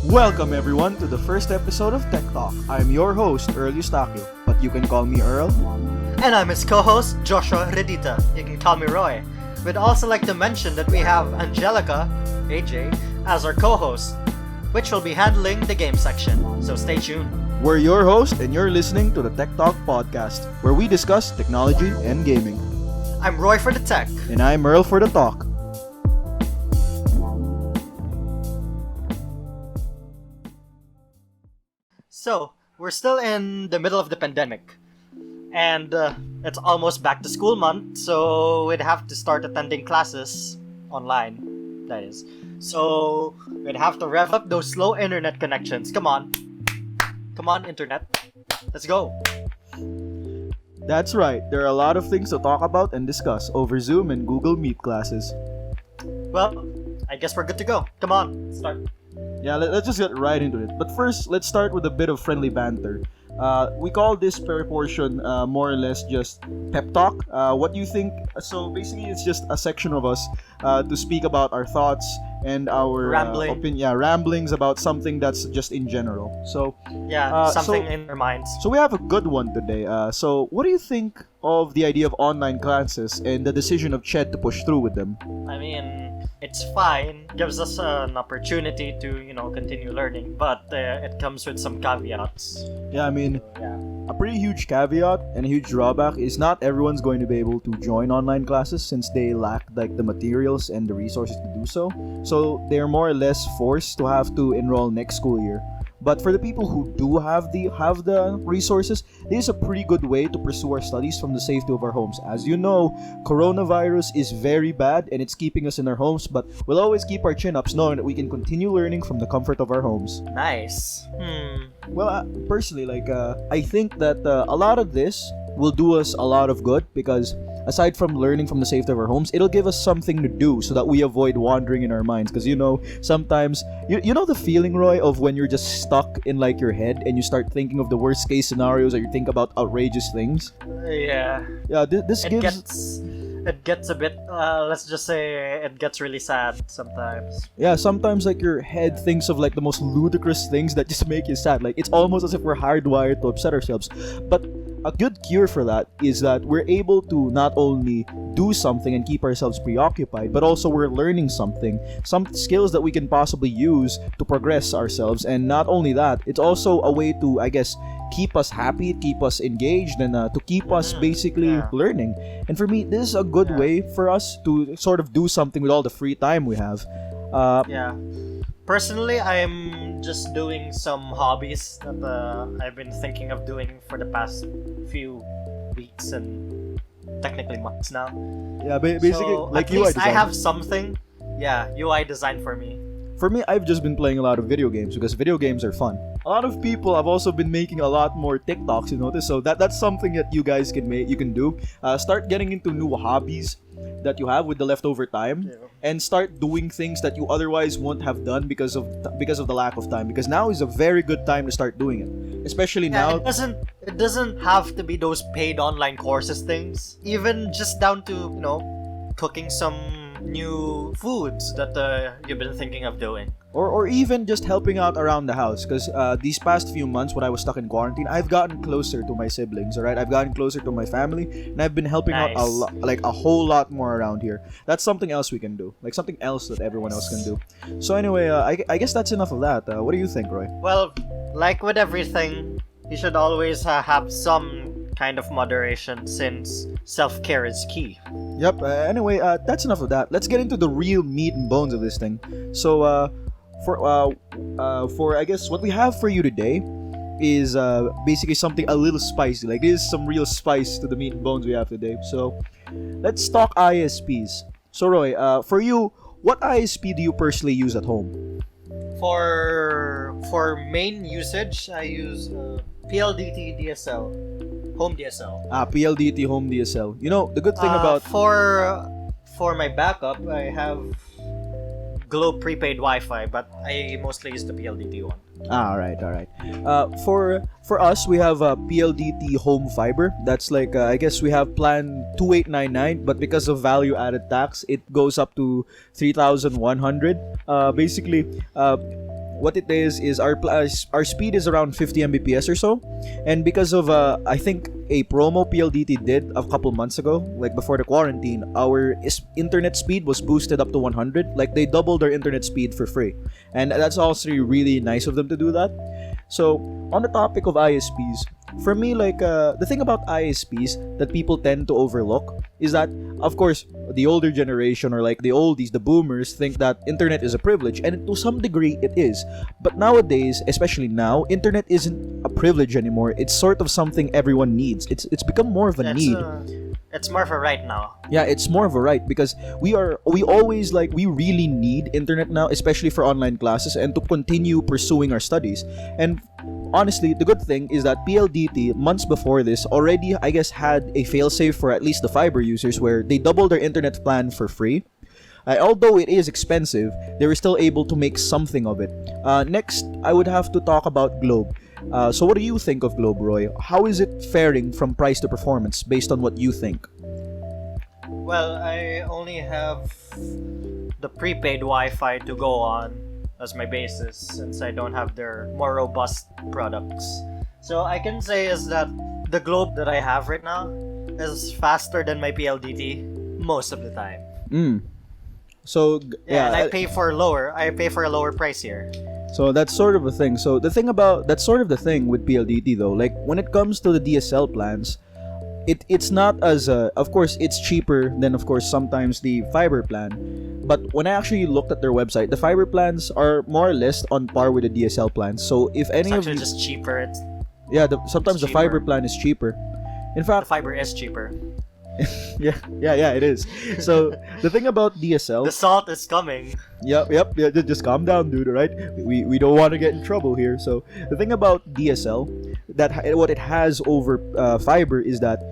Welcome everyone to the first episode of Tech Talk. I'm your host, Earl Eustachio, but you can call me Earl. And I'm his co-host, Joshua Redita. You can call me Roy. We'd also like to mention that we have Angelica, AJ, as our co-host, which will be handling the game section, so stay tuned. We're your host and you're listening to the Tech Tok Podcast, where we discuss technology and gaming. I'm Roy for the tech. And I'm Earl for the talk. So, we're still in the middle of the pandemic. And it's almost back to school month, so we'd have to start attending classes online, that is. So, we'd have to rev up those slow internet connections. Come on, internet. Let's go. That's right, there are a lot of things to talk about and discuss over Zoom and Google Meet classes. Well, I guess we're good to go. Come on, start. Yeah, let's just get right into it. But first, let's start with a bit of friendly banter. We call this per portion more or less just pep talk. What do you think? So basically, it's just a section of us to speak about our thoughts and our ramblings about something that's just in general. So something in our minds. So we have a good one today. So what do you think of the idea of online classes and the decision of Ched to push through with them? I mean, it's fine. Gives us an opportunity to, continue learning. But it comes with some caveats. Yeah, I mean, a pretty huge caveat and a huge drawback is not everyone's going to be able to join online classes since they lack the materials and the resources to do so. So they're more or less forced to have to enroll next school year. But for the people who do have the resources, this is a pretty good way to pursue our studies from the safety of our homes. As you know, coronavirus is very bad and it's keeping us in our homes, but we'll always keep our chin ups knowing that we can continue learning from the comfort of our homes. Nice. Well, personally, I think that a lot of this will do us a lot of good because aside from learning from the safety of our homes, it'll give us something to do so that we avoid wandering in our minds. Because sometimes you know the feeling, Roy, of when you're just stuck in your head and you start thinking of the worst case scenarios or you think about outrageous things. Yeah. It gets a bit, let's just say, it gets really sad sometimes. Yeah, sometimes your head thinks of the most ludicrous things that just make you sad. It's almost as if we're hardwired to upset ourselves. But a good cure for that is that we're able to not only do something and keep ourselves preoccupied, but also we're learning something, some skills that we can possibly use to progress ourselves. And not only that, it's also a way to, I guess, keep us happy, keep us engaged, and to keep us basically learning. And for me, this is a good way for us to sort of do something with all the free time we have. Personally, I'm just doing some hobbies that I've been thinking of doing for the past few weeks and technically months now. Yeah, basically, so like at UI least design. I have something. Yeah, UI design for me. For me, I've just been playing a lot of video games because video games are fun. A lot of people have also been making a lot more TikToks, you notice. So that's something that you guys can do. Start getting into new hobbies that you have with the leftover time, and start doing things that you otherwise won't have done because of the lack of time. Because now is a very good time to start doing it, especially now. It doesn't have to be those paid online courses things. Even just down to cooking some new foods that you've been thinking of doing. Or even just helping out around the house, because these past few months when I was stuck in quarantine, I've gotten closer to my siblings, alright? I've gotten closer to my family, and I've been helping out a whole lot more around here. That's something else we can do, something else that everyone else can do. So anyway, I guess that's enough of that. What do you think, Roy? Well, like with everything, you should always have some kind of moderation, since self-care is key. Yep, anyway, that's enough of that. Let's get into the real meat and bones of this thing. So, for I guess what we have for you today is basically something a little spicy. There's some real spice to the meat and bones we have today. So, let's talk ISPs. So, Roy, for you, what ISP do you personally use at home? For main usage, I use PLDT DSL, home DSL. PLDT home DSL. The good thing about for my backup, I have Globe prepaid Wi-Fi, but I mostly use the PLDT one. Alright. For us, we have PLDT home fiber. That's I guess we have plan 2899, but because of value added tax, it goes up to 3,100. Basically, what it is our speed is around 50 Mbps or so, and because of I think a promo PLDT did a couple months ago, like before the quarantine, our internet speed was boosted up to 100. Like they doubled our internet speed for free, and that's also really nice of them to do that. So on the topic of ISPs, for me, like the thing about ISPs that people tend to overlook is that, of course, the older generation or like the oldies, the boomers, think that internet is a privilege, and to some degree it is. But nowadays, especially now, internet isn't a privilege anymore. It's sort of something everyone needs. It's become more of a need. It's more of a right now. Yeah, it's more of a right because we really need internet now, especially for online classes and to continue pursuing our studies. And honestly, the good thing is that PLDT months before this already, I guess, had a failsafe for at least the fiber users where they doubled their internet plan for free. Although it is expensive, they were still able to make something of it. Next, I would have to talk about Globe. So what do you think of Globe, Roy? How is it faring from price to performance based on what you think? Well, I only have the prepaid Wi-Fi to go on as my basis since I don't have their more robust products. So I can say is that the Globe that I have right now is faster than my PLDT most of the time. So yeah, and I pay for a lower price here. So that's sort of a thing. So that's sort of the thing with PLDT though. Like when it comes to the DSL plans, it's not as of course it's cheaper than of course sometimes the fiber plan. But when I actually looked at their website, the fiber plans are more or less on par with the DSL plans. So if any it's of you, just cheaper. Sometimes the fiber plan is cheaper. In fact, the fiber is cheaper. yeah, it is. So the thing about DSL, the salt is coming. Yep. Yeah, just calm down, dude. Right? We don't want to get in trouble here. So the thing about DSL, what it has over fiber is that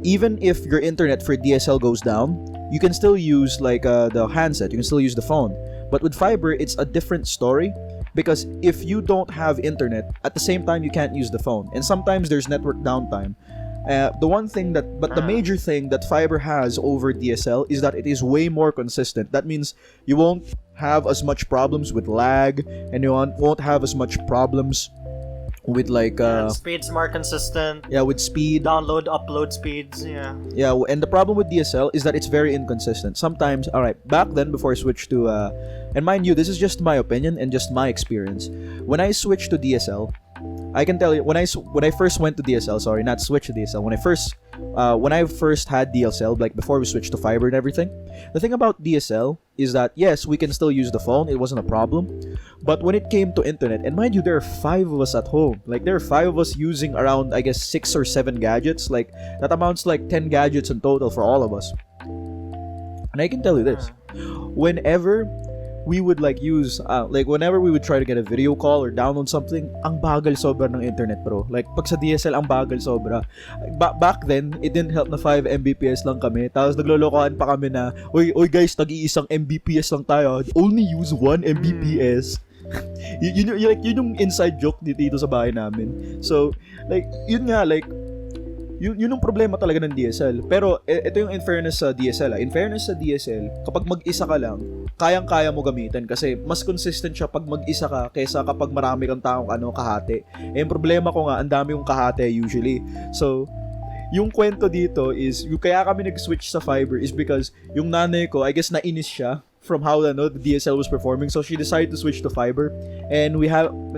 even if your internet for DSL goes down, you can still use like the handset. You can still use the phone. But with fiber, it's a different story. Because if you don't have internet, at the same time you can't use the phone, and sometimes there's network downtime. The major thing that fiber has over DSL is that it is way more consistent. That means you won't have as much problems with lag, and you won't have as much problems with like speed's more consistent. Yeah, with speed, download, upload speeds. Yeah, and the problem with DSL is that it's very inconsistent. Sometimes, all right, back then before I switched to and mind you, this is just my opinion and just my experience. When I switched to DSL, I can tell you when I first went to DSL, sorry, not switch to DSL. When I first had DSL, like before we switched to fiber and everything, the thing about DSL is that yes, we can still use the phone. It wasn't a problem. But when it came to internet, and mind you, there are 5 of us at home. Like there are 5 of us using around, I guess, 6 or 7 gadgets. Like that amounts to like 10 gadgets in total for all of us. And I can tell you this: whenever we would like use whenever we would try to get a video call or download something, ang bagal sobra ng internet, bro. Like pag sa DSL ang bagal sobra. Back then, it didn't help na 5 Mbps lang kami. Tapos naglolokohan pa kami na, oy guys, tag-iisang Mbps lang tayo. Only use 1 Mbps. yun yung inside joke dito sa bahay namin. So, like yun yung problema talaga ng DSL. Pero ito yung in fairness sa DSL. In fairness sa DSL, kapag mag-isa ka lang, kayang-kaya mo gamitin kasi mas consistent siya pag mag-isa ka kaysa kapag marami kang taong kahati. Yung problema ko nga, ang dami yung kahati usually. So, yung kwento dito is, yung kaya kami nag-switch sa fiber is because yung nanay ko, I guess nainis siya from how the DSL was performing, so she decided to switch to fiber, and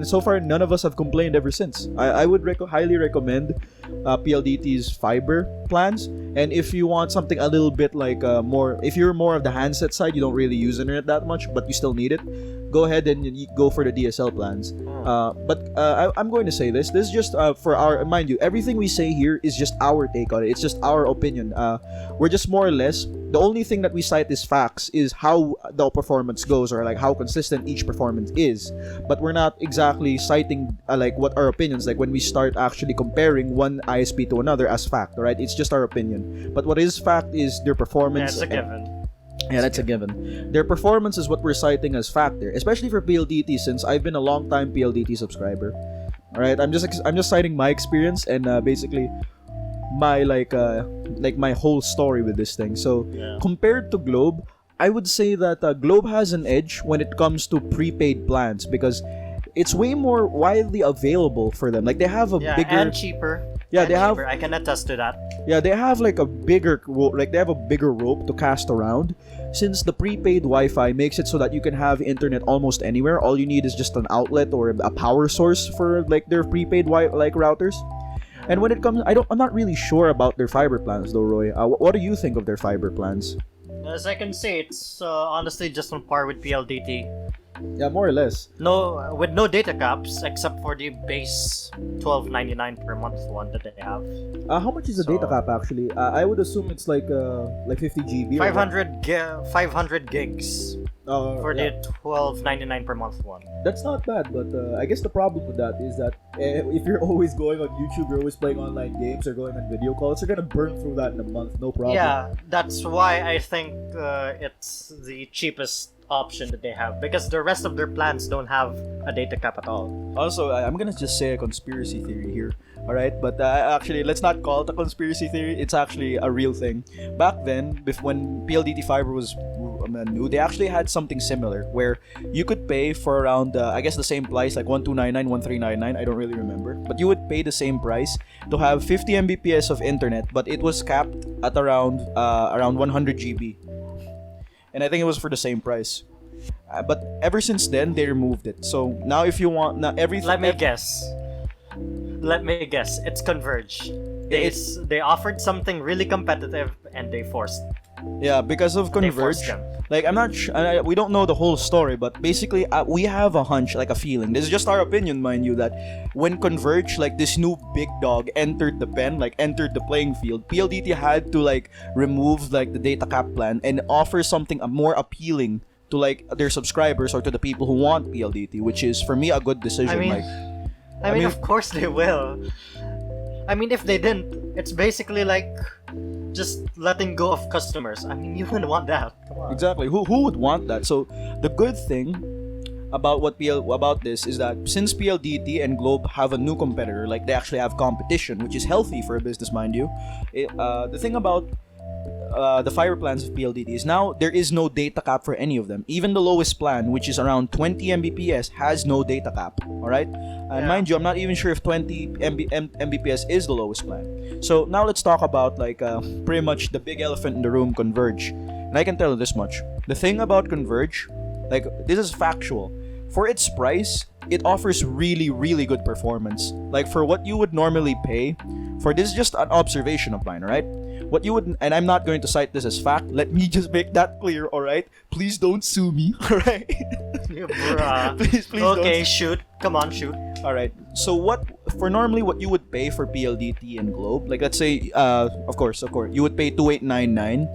so far none of us have complained ever since. I would highly recommend PLDT's fiber plans, and if you want something a little bit like if you're more of the handset side, you don't really use internet that much but you still need it, go ahead and go for the DSL plans. But I'm going to say this is just for our, mind you, everything we say here is just our take on it. It's just our opinion. We're just more or less, the only thing that we cite as facts is how the performance goes, or like how consistent each performance is, but we're not exactly citing like what our opinions, like when we start actually comparing one ISP to another as fact, right? It's just our opinion, but what is fact is their performance. That's a given. Yeah, that's a given. Their performance is what we're citing as factor, especially for PLDT, since I've been a long time PLDT subscriber. All right, I'm just citing my experience and basically my my whole story with this thing. So compared to Globe, I would say that Globe has an edge when it comes to prepaid plans, because it's way more widely available for them. Like they have a bigger and cheaper. Yeah, And they have cheaper. I can attest to that. Yeah, they have like a bigger like they have a bigger rope to cast around. Since the prepaid Wi-Fi makes it so that you can have internet almost anywhere, all you need is just an outlet or a power source for like their prepaid like routers. And when it comes, I'm not really sure about their fiber plans though, Roy. What do you think of their fiber plans? As I can say, it's honestly just on par with PLDT. Yeah, more or less. No, with no data caps except for the base $12.99 per month one that they have. How much is the data cap actually? I would assume it's like 50 GB. 500 gigs for the $12.99 per month one. That's not bad, but I guess the problem with that is that if you're always going on YouTube, you're always playing online games or going on video calls, you're gonna burn through that in a month, no problem. Yeah, that's why I think it's the cheapest option that they have, because the rest of their plans don't have a data cap at all. Also, I'm gonna just say a conspiracy theory here, alright? But actually, let's not call it a conspiracy theory, it's actually a real thing. Back then, when PLDT Fiber was new, they actually had something similar, where you could pay for around, I guess the same price, like 1299, 1399, I don't really remember. But you would pay the same price to have 50 Mbps of internet, but it was capped at around 100 GB. And I think it was for the same price. But ever since then, they removed it. So now, if you want, now everything. Let me guess. It's Converge. They offered something really competitive and they forced. Yeah, because of They forced Converge. them. Like I'm not sure, we don't know the whole story, but basically we have a hunch, like a feeling. This is just our opinion, mind you, that when Converge, like this new big dog, entered the pen, like entered the playing field, PLDT had to like remove like the data cap plan and offer something more appealing to like their subscribers or to the people who want PLDT, which is for me a good decision. I mean, of course they will. I mean, if they didn't, it's basically like just letting go of customers. I mean, you wouldn't want that. Come on. Exactly. Who would want that? So the good thing about this is that since PLDT and Globe have a new competitor, like they actually have competition, which is healthy for a business, mind you. The thing about the fiber plans of PLDT is now there is no data cap for any of them. Even the lowest plan, which is around 20 Mbps, has no data cap. Alright? And mind you, I'm not even sure if 20 Mbps is the lowest plan. So now let's talk about like pretty much the big elephant in the room, Converge. And I can tell you this much. The thing about Converge, like this is factual. For its price, it offers really, really good performance. Like for what you would normally pay, for this is just an observation of mine, alright? What you would, and I'm not going to cite this as fact, let me just make that clear, alright? Please don't sue me, alright? Bruh. please Okay, don't. shoot. Come on, shoot. Alright, so what you would pay for PLDT and Globe, like let's say, of course, you would pay 2899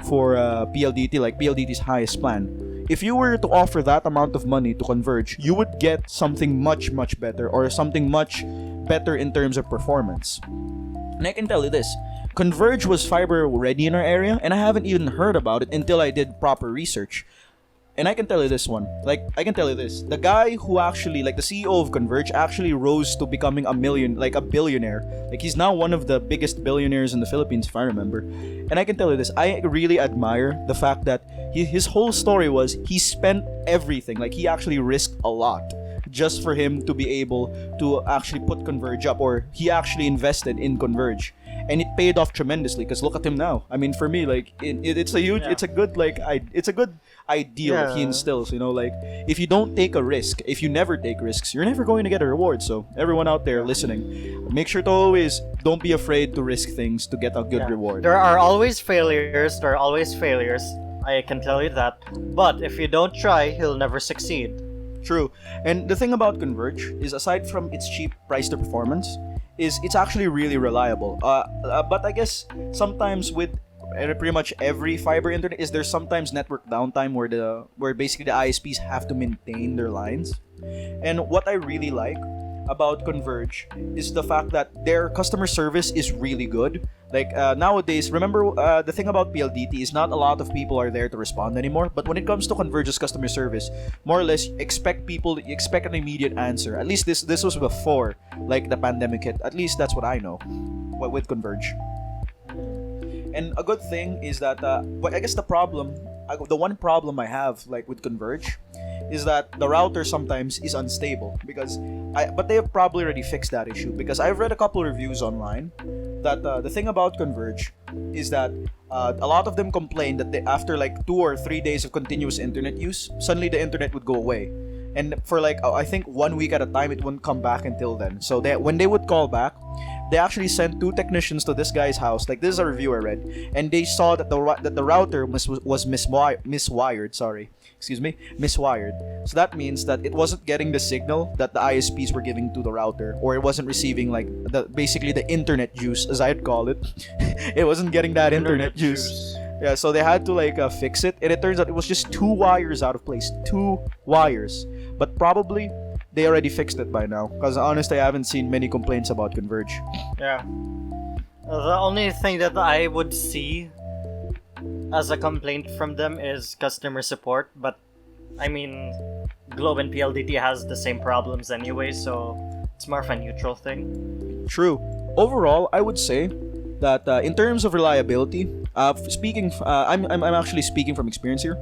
for PLDT, like PLDT's highest plan. If you were to offer that amount of money to Converge, you would get something much, much better, or something much better in terms of performance. And I can tell you this, Converge was fiber ready in our area, and I haven't even heard about it until I did proper research. And I can tell you this, the guy who actually, like the CEO of Converge, actually rose to becoming a billionaire. Like he's now one of the biggest billionaires in the Philippines, if I remember. And I can tell you this, I really admire the fact that his whole story was he spent everything, like he actually risked a lot just for him to be able to actually put Converge up, or he actually invested in Converge. And it paid off tremendously, because look at him now. I mean, for me, like it's a good ideal that he instills. You know, like if you don't take a risk, if you never take risks, you're never going to get a reward. So everyone out there listening, make sure to always don't be afraid to risk things to get a good reward. There are always failures. I can tell you that. But if you don't try, you'll never succeed. True. And the thing about Converge is, aside from its cheap price to performance, is it's actually really reliable. But I guess sometimes with pretty much every fiber internet there's sometimes network downtime where basically the ISPs have to maintain their lines. And what I really like about Converge is the fact that their customer service is really good. Like nowadays, remember the thing about PLDT is not a lot of people are there to respond anymore. But when it comes to Converge's customer service, more or less expect an immediate answer. At least this was before like the pandemic hit. At least that's what I know with Converge. And a good thing is that, but I guess the one problem I have like with Converge is that the router sometimes is unstable but they have probably already fixed that issue because I've read a couple reviews online that the thing about Converge is that a lot of them complain that after like 2 or 3 days of continuous internet use, suddenly the internet would go away. And for like I think 1 week at a time, it wouldn't come back until then. So when they would call back, they actually sent 2 technicians to this guy's house. Like, this is a review I read, and they saw that the router was miswired. So that means that it wasn't getting the signal that the ISPs were giving to the router, or it wasn't receiving like basically the internet juice, as I'd call it. It wasn't getting that internet juice. Yeah, so they had to like fix it, and it turns out it was just 2 wires out of place. 2 wires, but probably they already fixed it by now. Because honestly, I haven't seen many complaints about Converge. Yeah. The only thing that I would see as a complaint from them is customer support, but I mean, Globe and PLDT has the same problems anyway, so it's more of a neutral thing. True. Overall, I would say that in terms of reliability, I'm actually speaking from experience here.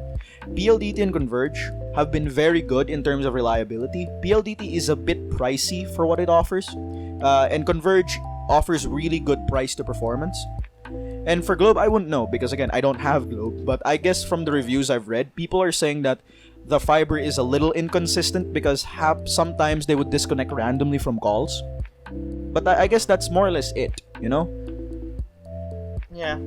PLDT and Converge have been very good in terms of reliability. PLDT is a bit pricey for what it offers, and Converge offers really good price to performance. And for Globe, I wouldn't know because again, I don't have Globe, but I guess from the reviews I've read, people are saying that the fiber is a little inconsistent because sometimes they would disconnect randomly from calls. But I guess that's more or less it, you know? Yeah.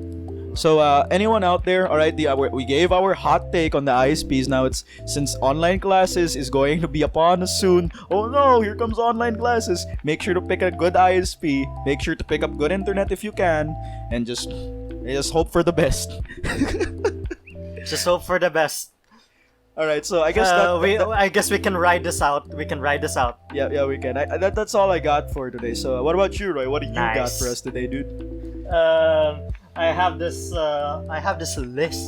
So anyone out there, all right, we gave our hot take on the ISPs. Now it's since online classes is going to be upon us soon. Oh no, here comes online classes. Make sure to pick a good ISP. Make sure to pick up good internet if you can, and just hope for the best. Just hope for the best. All right, so I guess I guess we can ride this out. We can ride this out. Yeah, we can. That's all I got for today. So what about you, Roy? What do you got for us today, dude? I have this list.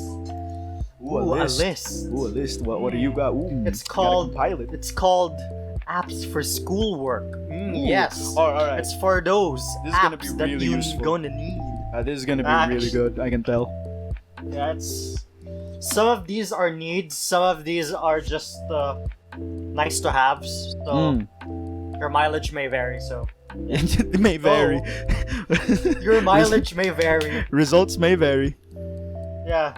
Ooh, a list. Ooh, a list. What do you got? Ooh, it's called Pilot. It's called apps for schoolwork. Yes. All right. It's for those this apps is gonna be really that you're useful. gonna need. This is gonna be really good. I can tell. Yeah, some of these are needs. Some of these are just nice to haves. So your mileage may vary. So. It may vary. Your mileage may vary. Results may vary. Yeah.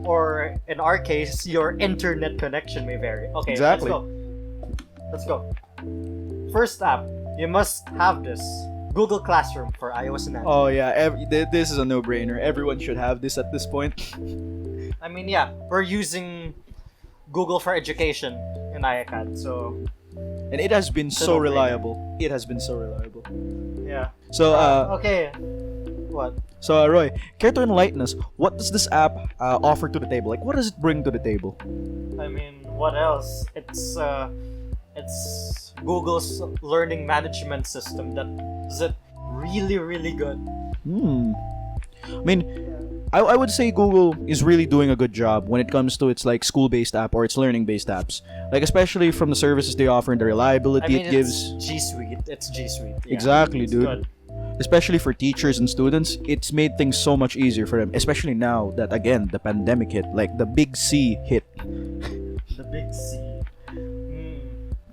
Or in our case, your internet connection may vary. Okay, exactly. Let's go. First app, you must have this. Google Classroom for iOS and Android. Oh yeah, this is a no-brainer. Everyone should have this at this point. I mean, yeah, we're using Google for education in iPad, so... And it has been so reliable. It has been so reliable. Yeah. So, okay. What? So, Roy, care to enlighten us? What does this app offer to the table? Like, what does it bring to the table? I mean, what else? It's Google's learning management system that is it really, really good. I mean, I would say Google is really doing a good job when it comes to its like school-based app or its learning-based apps. Like especially from the services they offer and the reliability it gives. G Suite. It's G Suite. Yeah, exactly, dude. Good. Especially for teachers and students, it's made things so much easier for them. Especially now that again the pandemic hit, like the big C hit. The big C.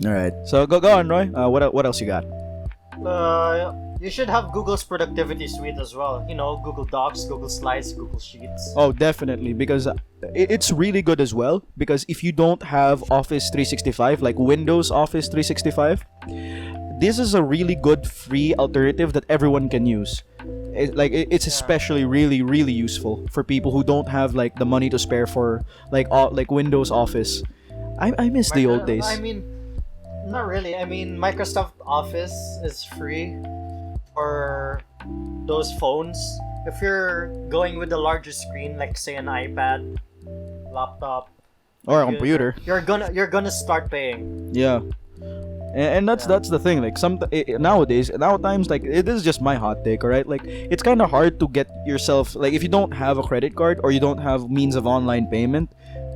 All right. So go on, Roy. What else you got? You should have Google's productivity suite as well. You know, Google Docs, Google Slides, Google Sheets. Oh, definitely, because it's really good as well. Because if you don't have Office 365, like Windows Office 365, this is a really good free alternative that everyone can use. It's especially really, really useful for people who don't have like the money to spare for like Windows Office. I miss the old days. I mean, not really. I mean, Microsoft Office is free for those phones. If you're going with a larger screen, like say an iPad, laptop, or a computer, you're gonna start paying. Yeah, and that's the thing. Like nowadays, like it is just my hot take, alright? Like it's kind of hard to get yourself like if you don't have a credit card or you don't have means of online payment.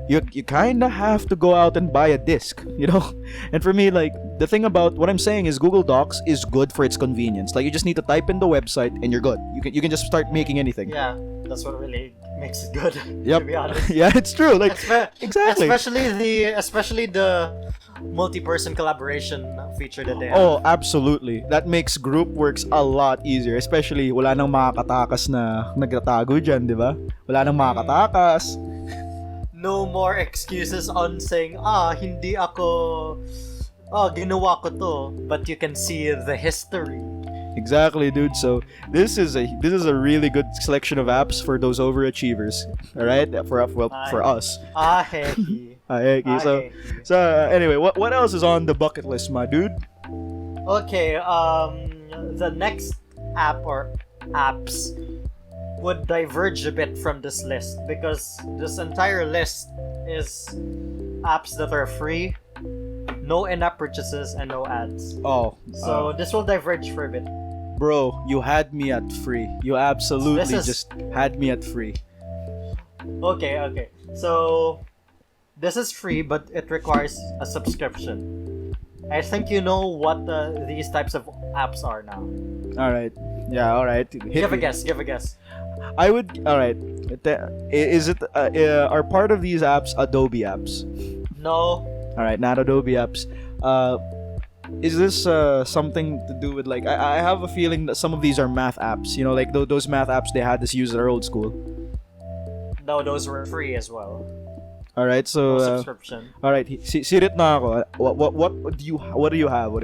you kind of have to go out and buy a disc, you know. And for me, like, the thing about what I'm saying is Google Docs is good for its convenience. Like, you just need to type in the website and you're good. You can just start making anything. Yeah, that's what really makes it good. Yep. To be honest. Yeah, it's true. Like, exactly. Especially the multi-person collaboration feature that they have. Oh, absolutely. That makes group works a lot easier. Especially, wala nang makakatakas na nagtatago dyan, di ba? Wala nang makakatakas. No more excuses on saying, hindi ako, ginawa ko to. But you can see the history. Exactly, dude. So this is a really good selection of apps for those overachievers. All right, for us. Heki. So anyway, what else is on the bucket list, my dude? Okay, the next app or apps would diverge a bit from this list because this entire list is apps that are free, no in-app purchases, and no ads. Oh, so this will diverge for a bit. Bro, you had me at free. You absolutely just had me at free. Okay. So this is free, but it requires a subscription. I think you know what these types of apps are now. All right. Yeah. All right. Give a guess. I would. All right. Is it? Are part of these apps Adobe apps? No. All right, not Adobe apps. Is this something to do with like? I have a feeling that some of these are math apps. You know, like those math apps they had this use at our old school. No, those were free as well. All right, so no subscription. All right, sirit na ako. What do you have?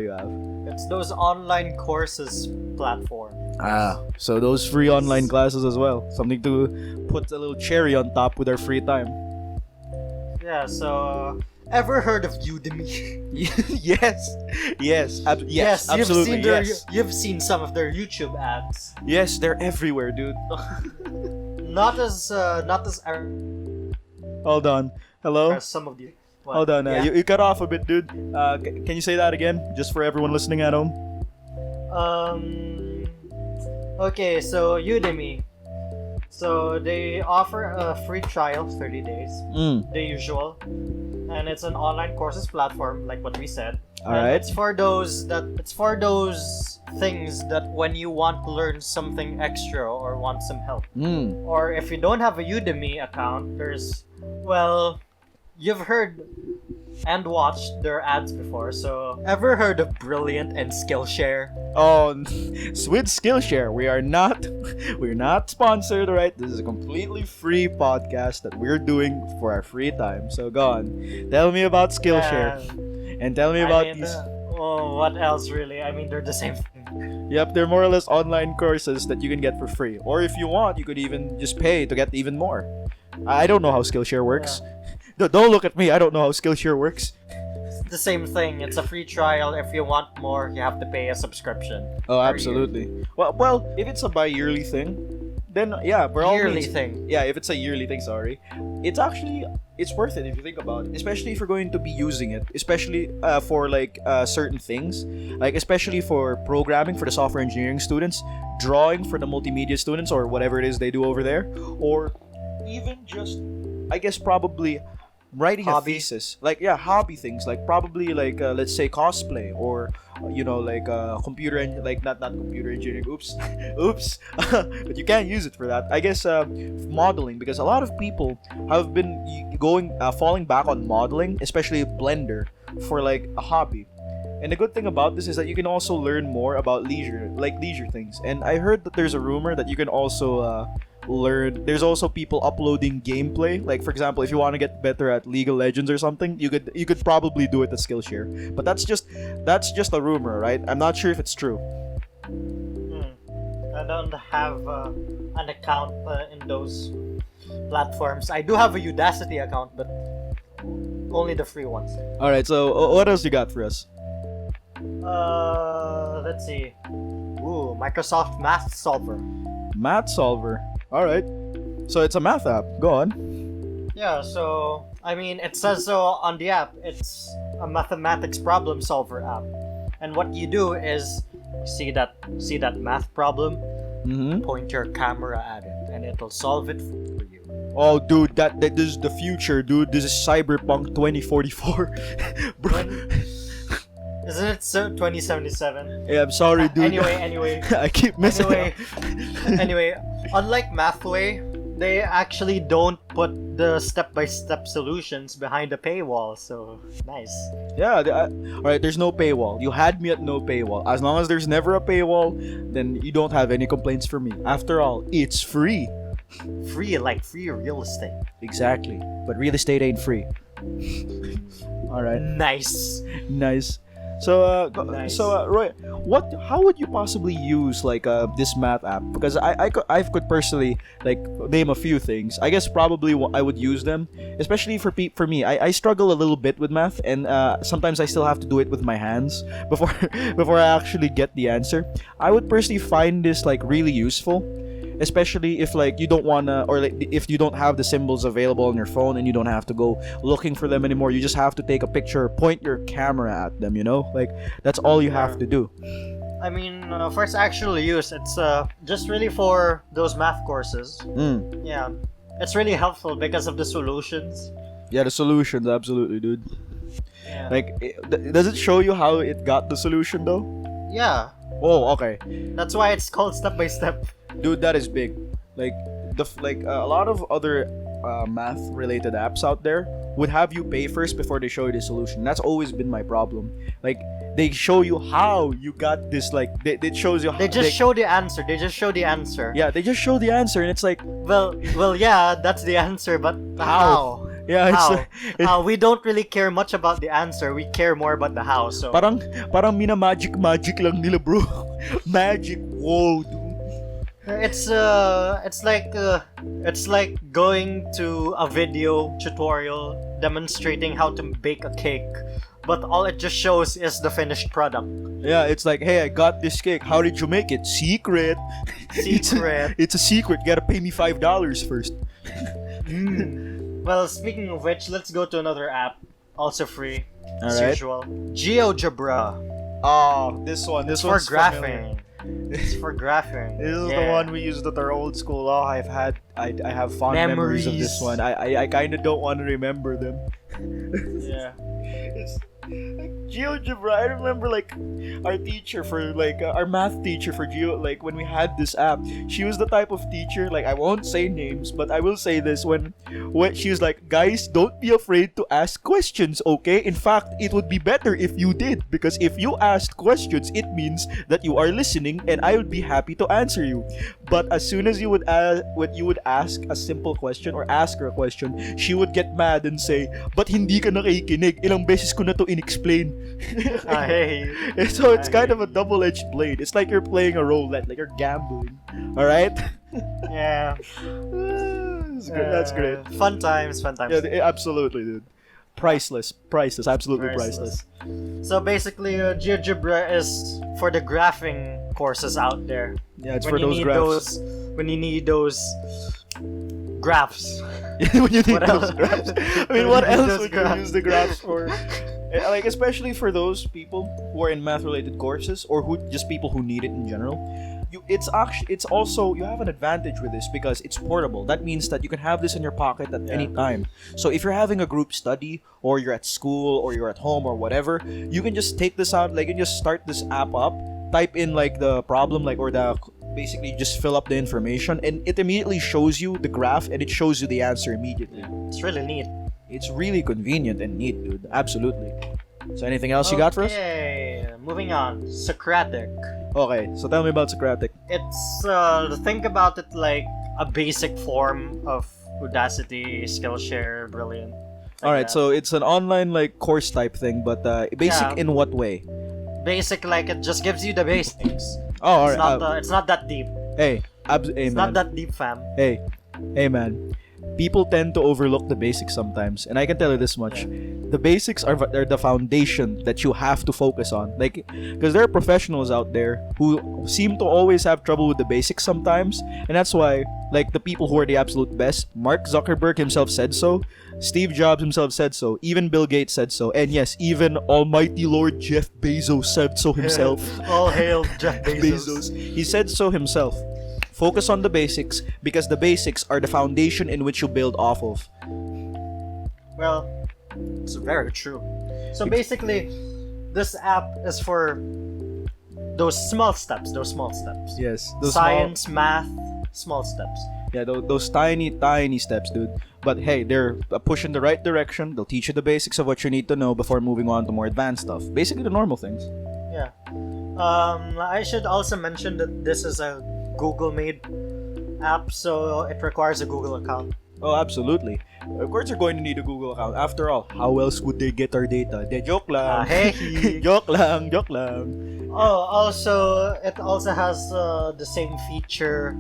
It's those online courses platform. So those free online classes as well. Something to put a little cherry on top with our free time. Yeah. So. Ever heard of Udemy? Yes, absolutely. You've seen some of their YouTube ads. Yes, they're everywhere, dude. not as Hold on. Hello. Some of the. What? Hold on. Yeah. You cut off a bit, dude. Can you say that again, just for everyone listening at home? Okay, so Udemy. So they offer a free trial, 30 days. The usual. And it's an online courses platform, like what we said. Alright. It's for those things that when you want to learn something extra or want some help. Or if you don't have a Udemy account, you've heard and watched their ads before. So ever heard of Brilliant and Skillshare? Oh, with Skillshare, we're not sponsored, right? This is a completely free podcast that we're doing for our free time. So go on, tell me about Skillshare, and tell me about these. What else really? I mean, they're the same thing. Yep, they're more or less online courses that you can get for free, or if you want, you could even just pay to get even more. I don't know how Skillshare works. Yeah. Don't look at me. I don't know how Skillshare works. The same thing. It's a free trial. If you want more, you have to pay a subscription. Oh, absolutely. Well, if it's a bi-yearly thing, then yeah, for all yearly means, thing. Yeah, if it's a yearly thing, sorry, it's worth it if you think about it. Especially if you're going to be using it, especially for like certain things, like especially for programming for the software engineering students, drawing for the multimedia students or whatever it is they do over there, or even just, I guess probably. Writing hobby. A thesis, like hobby things, like probably like let's say cosplay or like computer and like not computer engineering. Oops, but you can't use it for that. I guess modeling, because a lot of people have been falling back on modeling, especially Blender, for like a hobby. And the good thing about this is that you can also learn more about leisure things. And I heard that there's a rumor that you can also learn. There's also people uploading gameplay. Like for example, if you want to get better at League of Legends or something, you could probably do it at Skillshare. But that's just a rumor, right? I'm not sure if it's true. I don't have an account in those platforms. I do have a Udacity account, but only the free ones. All right. So what else you got for us? Let's see. Ooh, Microsoft Math Solver. Math Solver. All right. So it's a math app. Go on. Yeah, so I mean, it says so on the app. It's a mathematics problem solver app. And what you do is see that math problem, point your camera at it and it'll solve it for you. Oh, dude, that this is the future, dude. This is Cyberpunk 2044. Bro. Isn't it 2077? Yeah, I'm sorry, dude. Anyway. I keep missing Anyway, unlike Mathway, they actually don't put the step-by-step solutions behind the paywall, so nice. Yeah, alright, there's no paywall. You had me at no paywall. As long as there's never a paywall, then you don't have any complaints from me. After all, it's free. Free, like free real estate. Exactly. But real estate ain't free. Alright. Nice. So, Nice. Roy, how would you possibly use like this math app? Because I could personally like name a few things. I guess probably I would use them, especially for me. I struggle a little bit with math, and sometimes I still have to do it with my hands before before I actually get the answer. I would personally find this like really useful, especially if like you don't wanna, or like if you don't have the symbols available on your phone and you don't have to go looking for them anymore. You just have to take a picture, point your camera at them, like that's all you have to do. I mean, for its actual use, it's just really for those math courses. Yeah, it's really helpful because of the solutions. Yeah, the solutions, absolutely, dude. Yeah. Like, does it show you how it got the solution though? Yeah, Oh, okay. that's why it's called step by step. Dude, that is big. Like a lot of other math related apps out there would have you pay first before they show you the solution. That's always been my problem. Like, they show you how you got this, like it shows you how They just show the answer. They just show the answer. Yeah, they just show the answer, and it's like, Well, yeah, that's the answer, but how? yeah, it's How? like, We don't really care much about the answer. We care more about the how. So parang magic lang nila, bro. Magic, whoa, dude. it's like going to a video tutorial demonstrating how to bake a cake, but all it just shows is the finished product. Yeah, it's like, hey, I got this cake. How did you make it? Secret. Secret. It's a secret. You gotta pay me $5 first. Well, speaking of which, let's go to another app, also free, as Alright. usual. GeoGebra. Oh, this one. This It's for one's familiar. graphing. It's for graphing. This is the Yeah. one we used at our old school. Oh, I have fond memories of this one. I kind of don't want to remember them. Yeah. It's like GeoGebra. I remember like our teacher for like our math teacher for like when we had this app. She was the type of teacher, like, I won't say names, but I will say this, when she was like, guys, don't be afraid to ask questions, okay? In fact, it would be better if you did, because if you asked questions, it means that you are listening, and I would be happy to answer you. But as soon as you would ask a simple question or ask her a question, she would get mad and say, "But hindi ka nakikinig? Ilang beses ko na to in-explain." Hey. So it's kind of a double-edged blade. It's like you're playing a roulette, like you're gambling. All right? Yeah. That's great. Fun times. Yeah, absolutely, dude. Priceless, absolutely priceless. So basically, GeoGebra is for the graphing courses out there. Yeah, it's when for you those need graphs. when you need those graphs. When you need What those else? graphs. I mean, When what you need else those would graphs. you use the graphs for? Like, especially for those people who are in math-related courses, or just people who need it in general. It's also, you have an advantage with this because it's portable. That means that you can have this in your pocket at any time. So if you're having a group study, or you're at school, or you're at home, or whatever, you can just take this out, like, you can just start this app up, type in like the problem, like, or the basically just fill up the information, and it immediately shows you the graph, and it shows you the answer immediately. It's really neat. It's really convenient and neat, dude. Absolutely. So anything else you got for us? Okay, moving on. Socratic. Okay, so tell me about Socratic. It's think about it like a basic form of Udacity, Skillshare, Brilliant. Alright, so it's an online like course type thing, but basic Yeah. in what way? Basic, like it just gives you the basics. Oh, It's alright. it's not that deep. Hey, It's not that deep, fam. Hey, man. People tend to overlook the basics sometimes, and I can tell you this much: the basics are the foundation that you have to focus on. Like, because there are professionals out there who seem to always have trouble with the basics sometimes, and that's why, like, the people who are the absolute best, Mark Zuckerberg himself said so, Steve Jobs himself said so, even Bill Gates said so, and yes, even Almighty Lord Jeff Bezos said so himself. All hail Jeff Bezos. He said so himself. Focus on the basics because the basics are the foundation in which you build off of. Well, it's very true. So basically, this app is for those small steps. Yes, those Science, math, small steps. Yeah, those tiny steps, dude. But hey, they're a push in the right direction. They'll teach you the basics of what you need to know before moving on to more advanced stuff. Basically, the normal things. Yeah. I should also mention that this is a Google-made app, so it requires a Google account. Oh, absolutely. Of course, you're going to need a Google account. After all, how else would they get our data? De joke lang. Hey. joke lang. Oh, also, it also has the same feature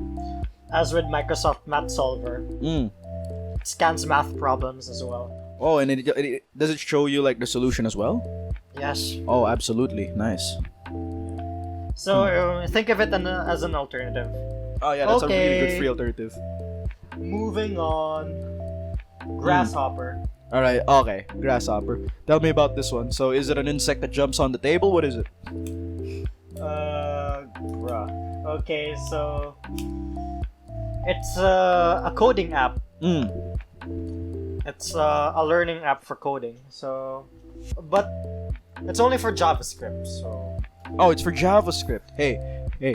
as with Microsoft Math Solver. It scans math problems as well. Oh, and does it show you like the solution as well? Yes. Oh, absolutely. Nice. So think of it as an alternative. Oh yeah, that's a really Okay. good free alternative. Moving on. Grasshopper. All right. Okay. Grasshopper. Tell me about this one. So, is it an insect that jumps on the table? What is it? Bruh. Okay, so it's a coding app. It's a learning app for coding. So, but it's only for JavaScript. So, Oh, it's for JavaScript. Hey.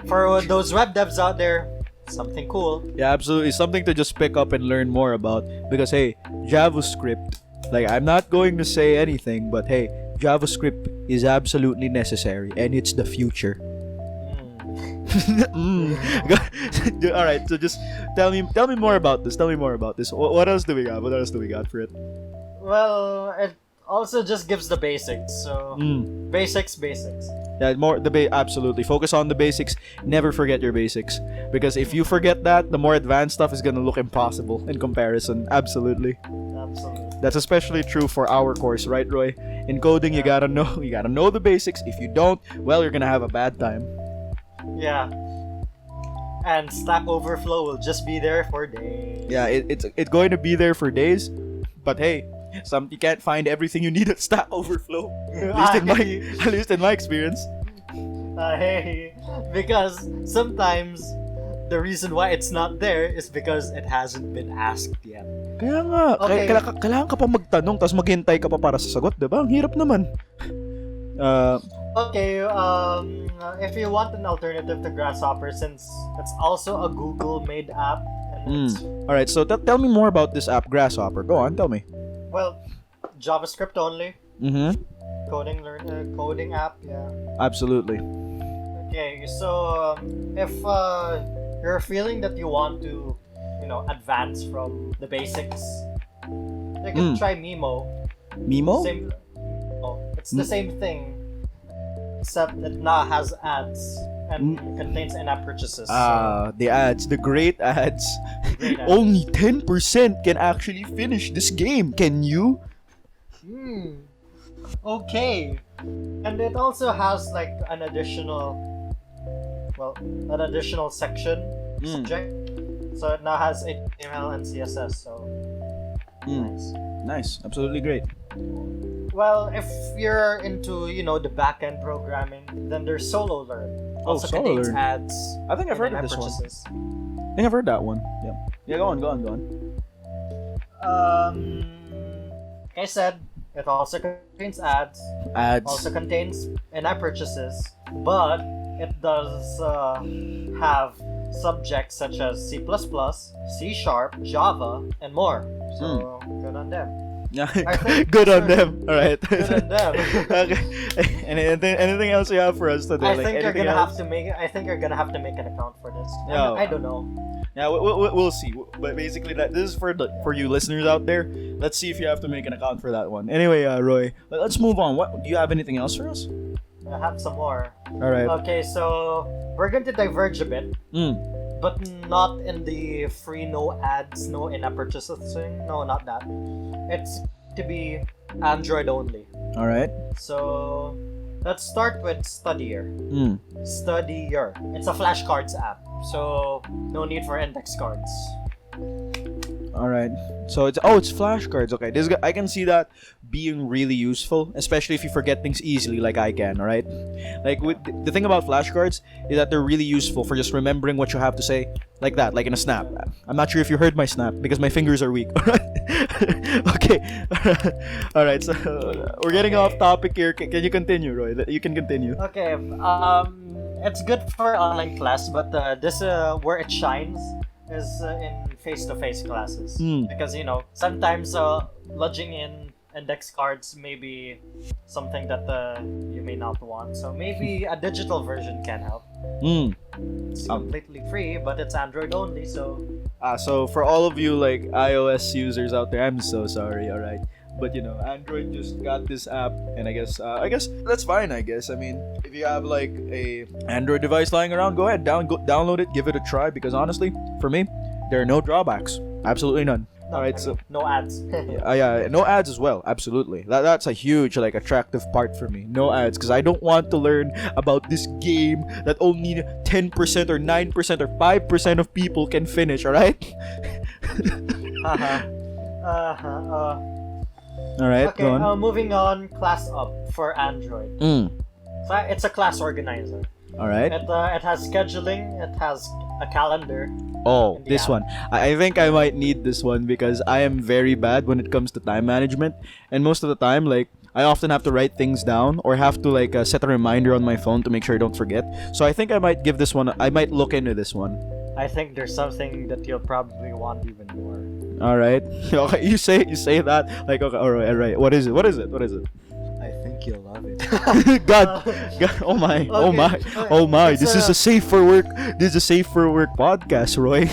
for those web devs out there, something cool. Yeah, absolutely. Something to just pick up and learn more about. Because, hey, JavaScript, like, I'm not going to say anything, but hey, JavaScript is absolutely necessary, and it's the future. Alright, so just tell me more about this. What else do we got? What else do we got for it? Well, it also just gives the basics. So, basics. Yeah, absolutely. Focus on the basics. Never forget your basics. Because if you forget that, the more advanced stuff is gonna look impossible in comparison. Absolutely. That's especially true for our course, right, Roy? In coding, you gotta know the basics. If you don't, well, you're gonna have a bad time. Yeah. And Stack Overflow will just be there for days. Yeah, it's going to be there for days. But hey, you can't find everything you need at Stack Overflow. At least in my experience. Hey, because sometimes the reason why it's not there is because it hasn't been asked yet. Kaya nga, Okay. kailangan ka pa magtanong tapos maghintay ka pa para sa sagot, diba? Ang hirap naman. Okay, if you want an alternative to Grasshopper, since it's also a Google-made app, and it's, Alright, so tell me more about this app, Grasshopper. Go on, tell me. well, JavaScript only, coding app, yeah. Absolutely. Okay, so if you're feeling that you want to, advance from the basics, you can try Mimo. Mimo? It's the same thing, except it now has ads and contains in-app purchases. The ads, the great ads. Great ads. Only 10% can actually finish this game. Can you? Okay. And it also has like an additional section subject. So it now has HTML and CSS. So nice. Nice. Absolutely great. Well, if you're into the back-end programming, then there's Solo Learn. Also Solo contains Learn. ads. I think I've heard of and this one. purchases. I think I've heard that one. Yeah. Yeah, go on. Like I said, it also contains ads. Also contains in-app purchases, but it does have subjects such as C++, C#, Java, and more. So good on them. Yeah. I think- Good on them. All right. Good on them. Okay. Anything else you have for us today? I think you're gonna have to make an account for this. Yeah. I don't know. Yeah, we'll see. But basically, this is for you listeners out there. Let's see if you have to make an account for that one. Anyway, Roy, let's move on. What do you have? Anything else for us? I have some more. All right. Okay, so we're going to diverge a bit, but not in the free, no ads, no in-app purchases thing. No, not that. It's to be Android only. All right. So let's start with Studier. Studier. It's a flashcards app, so no need for index cards. All right. So it's flashcards. Okay, I can see that being really useful, especially if you forget things easily, like I can. All right. Like the thing about flashcards is that they're really useful for just remembering what you have to say, like that, like in a snap. I'm not sure if you heard my snap because my fingers are weak. All right. Okay. All right. So we're getting off topic here. Can you continue, Roy? You can continue. Okay. It's good for online class, but this where it shines is in face-to-face classes, because sometimes lodging in index cards may be something that you may not want, so maybe a digital version can help. It's completely free, but it's Android only, so so for all of you like iOS users out there, I'm so sorry. All right. But Android just got this app, and I guess that's fine. I guess, I mean, if you have like a Android device lying around, go ahead, download it, give it a try. Because honestly, for me, there are no drawbacks, absolutely none. All right, so no ads. yeah, no ads as well. Absolutely, that's a huge like attractive part for me. No ads, because I don't want to learn about this game that only 10% or 9% or 5% of people can finish. All right. All right. Okay, go on. moving on. Class up for Android. So it's a class organizer. All right. It has scheduling. It has a calendar. Oh, this app. one. I think I might need this one because I am very bad when it comes to time management, and most of the time, like, I often have to write things down or have to like set a reminder on my phone to make sure I don't forget. So I think I might give this one. I might look into this one. I think there's something that you'll probably want even more. All right. Okay, you say that like, okay, all right. What is it? I think you'll love it. God, oh my, oh my. This is a safe for work. This is a safe for work podcast, Roy.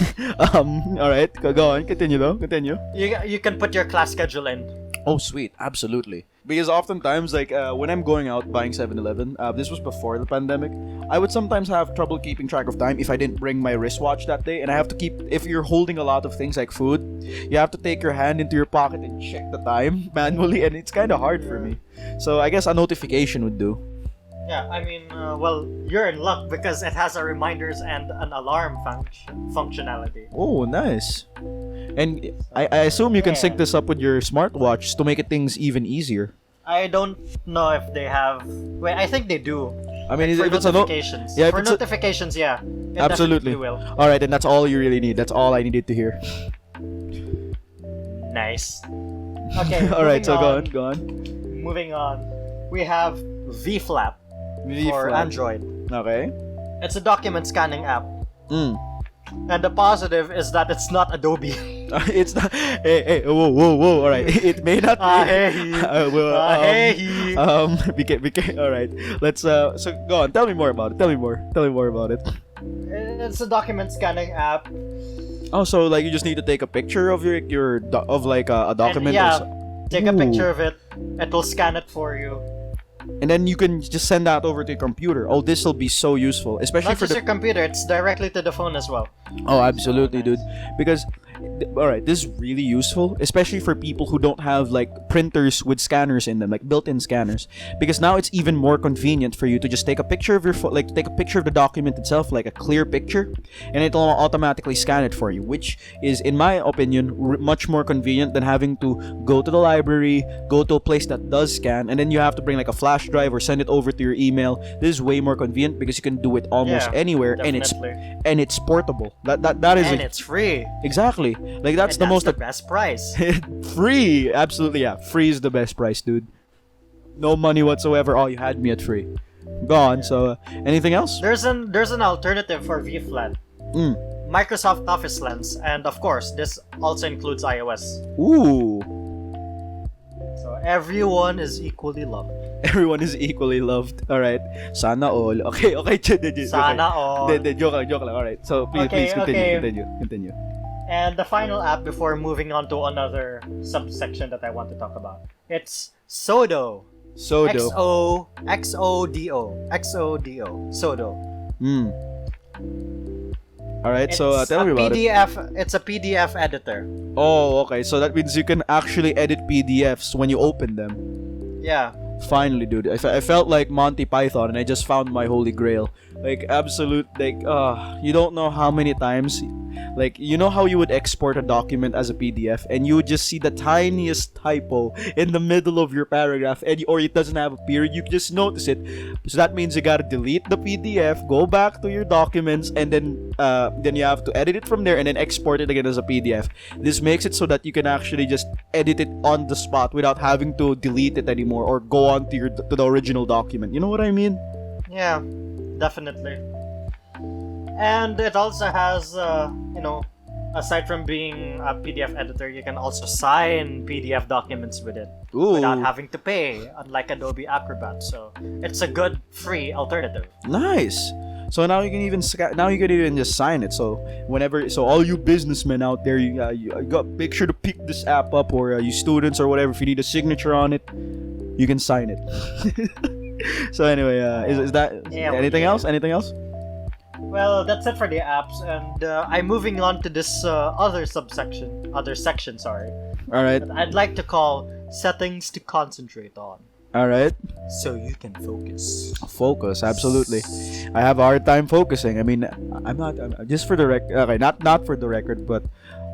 All right, go on. Continue. You can put your class schedule in. Oh, sweet. Absolutely. Because oftentimes, like, when I'm going out buying 7-Eleven, this was before the pandemic, I would sometimes have trouble keeping track of time if I didn't bring my wristwatch that day. And I have to keep, if you're holding a lot of things like food, you have to take your hand into your pocket and check the time manually, and it's kind of hard for me. So I guess a notification would do. Yeah, I mean, well, you're in luck because it has a reminders and an alarm functionality. Oh, nice. And I assume you can sync this up with your smartwatch to make things even easier. I don't know if they have. Wait, I think they do. I mean, for if it's notifications. yeah, for notifications, yeah. It absolutely will. All right, and that's all you really need. That's all I needed to hear. Nice. Okay. All right, so go on. Moving on, we have VFlap for Android. Okay. It's a document scanning app. And the positive is that it's not Adobe. It's not. Hey, whoa. All right. It may not. Be all right. Let's. So go on. Tell me more about it. Tell me more about it. It's a document scanning app. Oh, so like you just need to take a picture of your like a document. Take a picture of it. It will scan it for you. And then you can just send that over to your computer. Oh, this will be so useful, especially Not for just your computer. It's directly to the phone as well. Oh, absolutely, dude. Because, all right, this is really useful, especially for people who don't have like printers with scanners in them, like built-in scanners. Because now it's even more convenient for you to just take a picture of your take a picture of the document itself, like a clear picture, and it'll automatically scan it for you, which is, in my opinion, much more convenient than having to go to the library, go to a place that does scan, and then you have to bring like a flash drive or send it over to your email. This is way more convenient because you can do it almost anywhere, definitely. and it's portable. That is and it's free. Exactly. Like that's the best price. Free. Absolutely, yeah. Free is the best price, dude. No money whatsoever. Oh, you had me at free. Go on. Yeah. So, anything else? There's an alternative for VFlat. Microsoft Office Lens, and of course, this also includes iOS. Ooh. So everyone is equally loved. Everyone is equally loved. All right. Sana all. Okay. Sana all. Joke lang. All right. So please continue. And the final app before moving on to another subsection that I want to talk about. It's Xodo. Xodo. Xodo. All right. So tell me about it. It's a PDF editor. Oh, okay. So that means you can actually edit PDFs when you open them. Yeah. Finally, dude. I felt like Monty Python, and I just found my holy grail. Like absolute, like you don't know how many times, Like, you know how you would export a document as a PDF and you would just see the tiniest typo in the middle of your paragraph, or it doesn't have a period, you just notice it. So that means you gotta delete the PDF, go back to your documents, and then you have to edit it from there and then export it again as a PDF. This makes it so that you can actually just edit it on the spot without having to delete it anymore or go on to the original document. You know what I mean? Yeah, definitely. And it also has, aside from being a PDF editor, you can also sign PDF documents with it without having to pay, unlike Adobe Acrobat. So it's a good free alternative. Nice. So now you can even just sign it. So all you businessmen out there, you got make sure to pick this app up, or you students or whatever. If you need a signature on it, you can sign it. So anyway, is that anything else? Anything else? Well, that's it for the apps, and I'm moving on to this other section. All right. That I'd like to call settings to concentrate on. All right. So you can focus. Focus, absolutely. I have a hard time focusing. I mean, I'm just for the okay, not for the record, but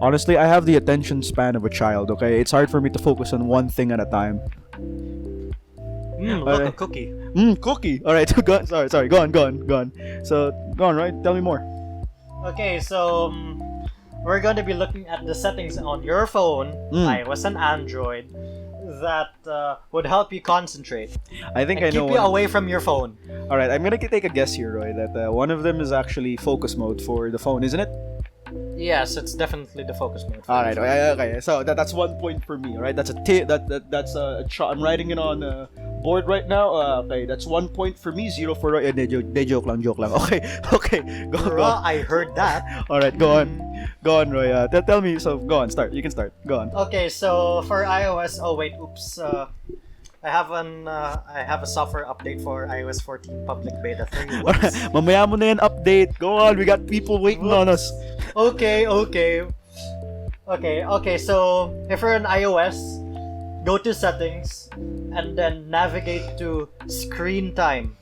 honestly, I have the attention span of a child. Okay, it's hard for me to focus on one thing at a time. Look, a cookie. Cookie. All right. Sorry. Go on. So go on. Right. Tell me more. Okay, so we're going to be looking at the settings on your phone, iOS and Android, that would help you concentrate. I think I know. Keep you away from your phone. All right. I'm gonna take a guess here, Roy. That one of them is actually focus mode for the phone, isn't it? Yes, it's definitely the focus mode. All right. Okay. So that's 1 point for me. All right. That's that's a I'm writing it on board right now. Okay. That's 1 point for me. 0 for Roy. Joke lang. Okay. Go. I heard that. All right. Go on, Roy. Tell me. So go on. Start. You can start. Go on. Okay. So for iOS. Oh wait. Oops. I have a software update for iOS 14 public beta 3. Mamaya mo na yan update. Go on. We got people waiting on us. Okay. So if you're on iOS, go to settings and then navigate to screen time.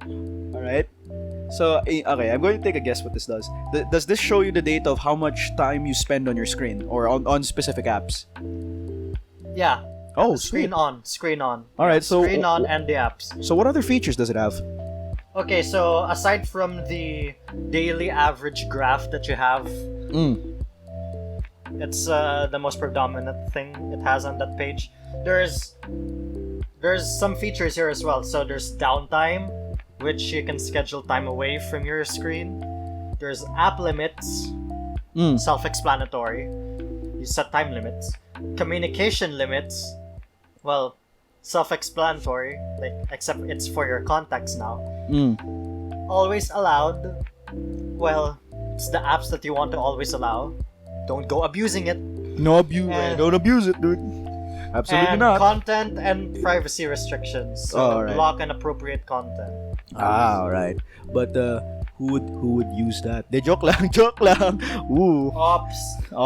All right. So okay, I'm going to take a guess what this does. Does this show you the data of how much time you spend on your screen or on specific apps? Yeah. Oh, screen on. All right, so screen on and the apps. So what other features does it have? Okay, so aside from the daily average graph that you have, it's the most predominant thing it has on that page. There's some features here as well. So there's downtime, which you can schedule time away from your screen. There's app limits, self-explanatory. You set time limits. Communication limits, well, self-explanatory, except it's for your contacts now. Always allowed, well, it's the apps that you want to always allow. Don't go abusing it. Don't abuse it, dude. Absolutely and not. Content and privacy restrictions. So block inappropriate content. All right. But who would use that? De joke lang. Ooh. Ops.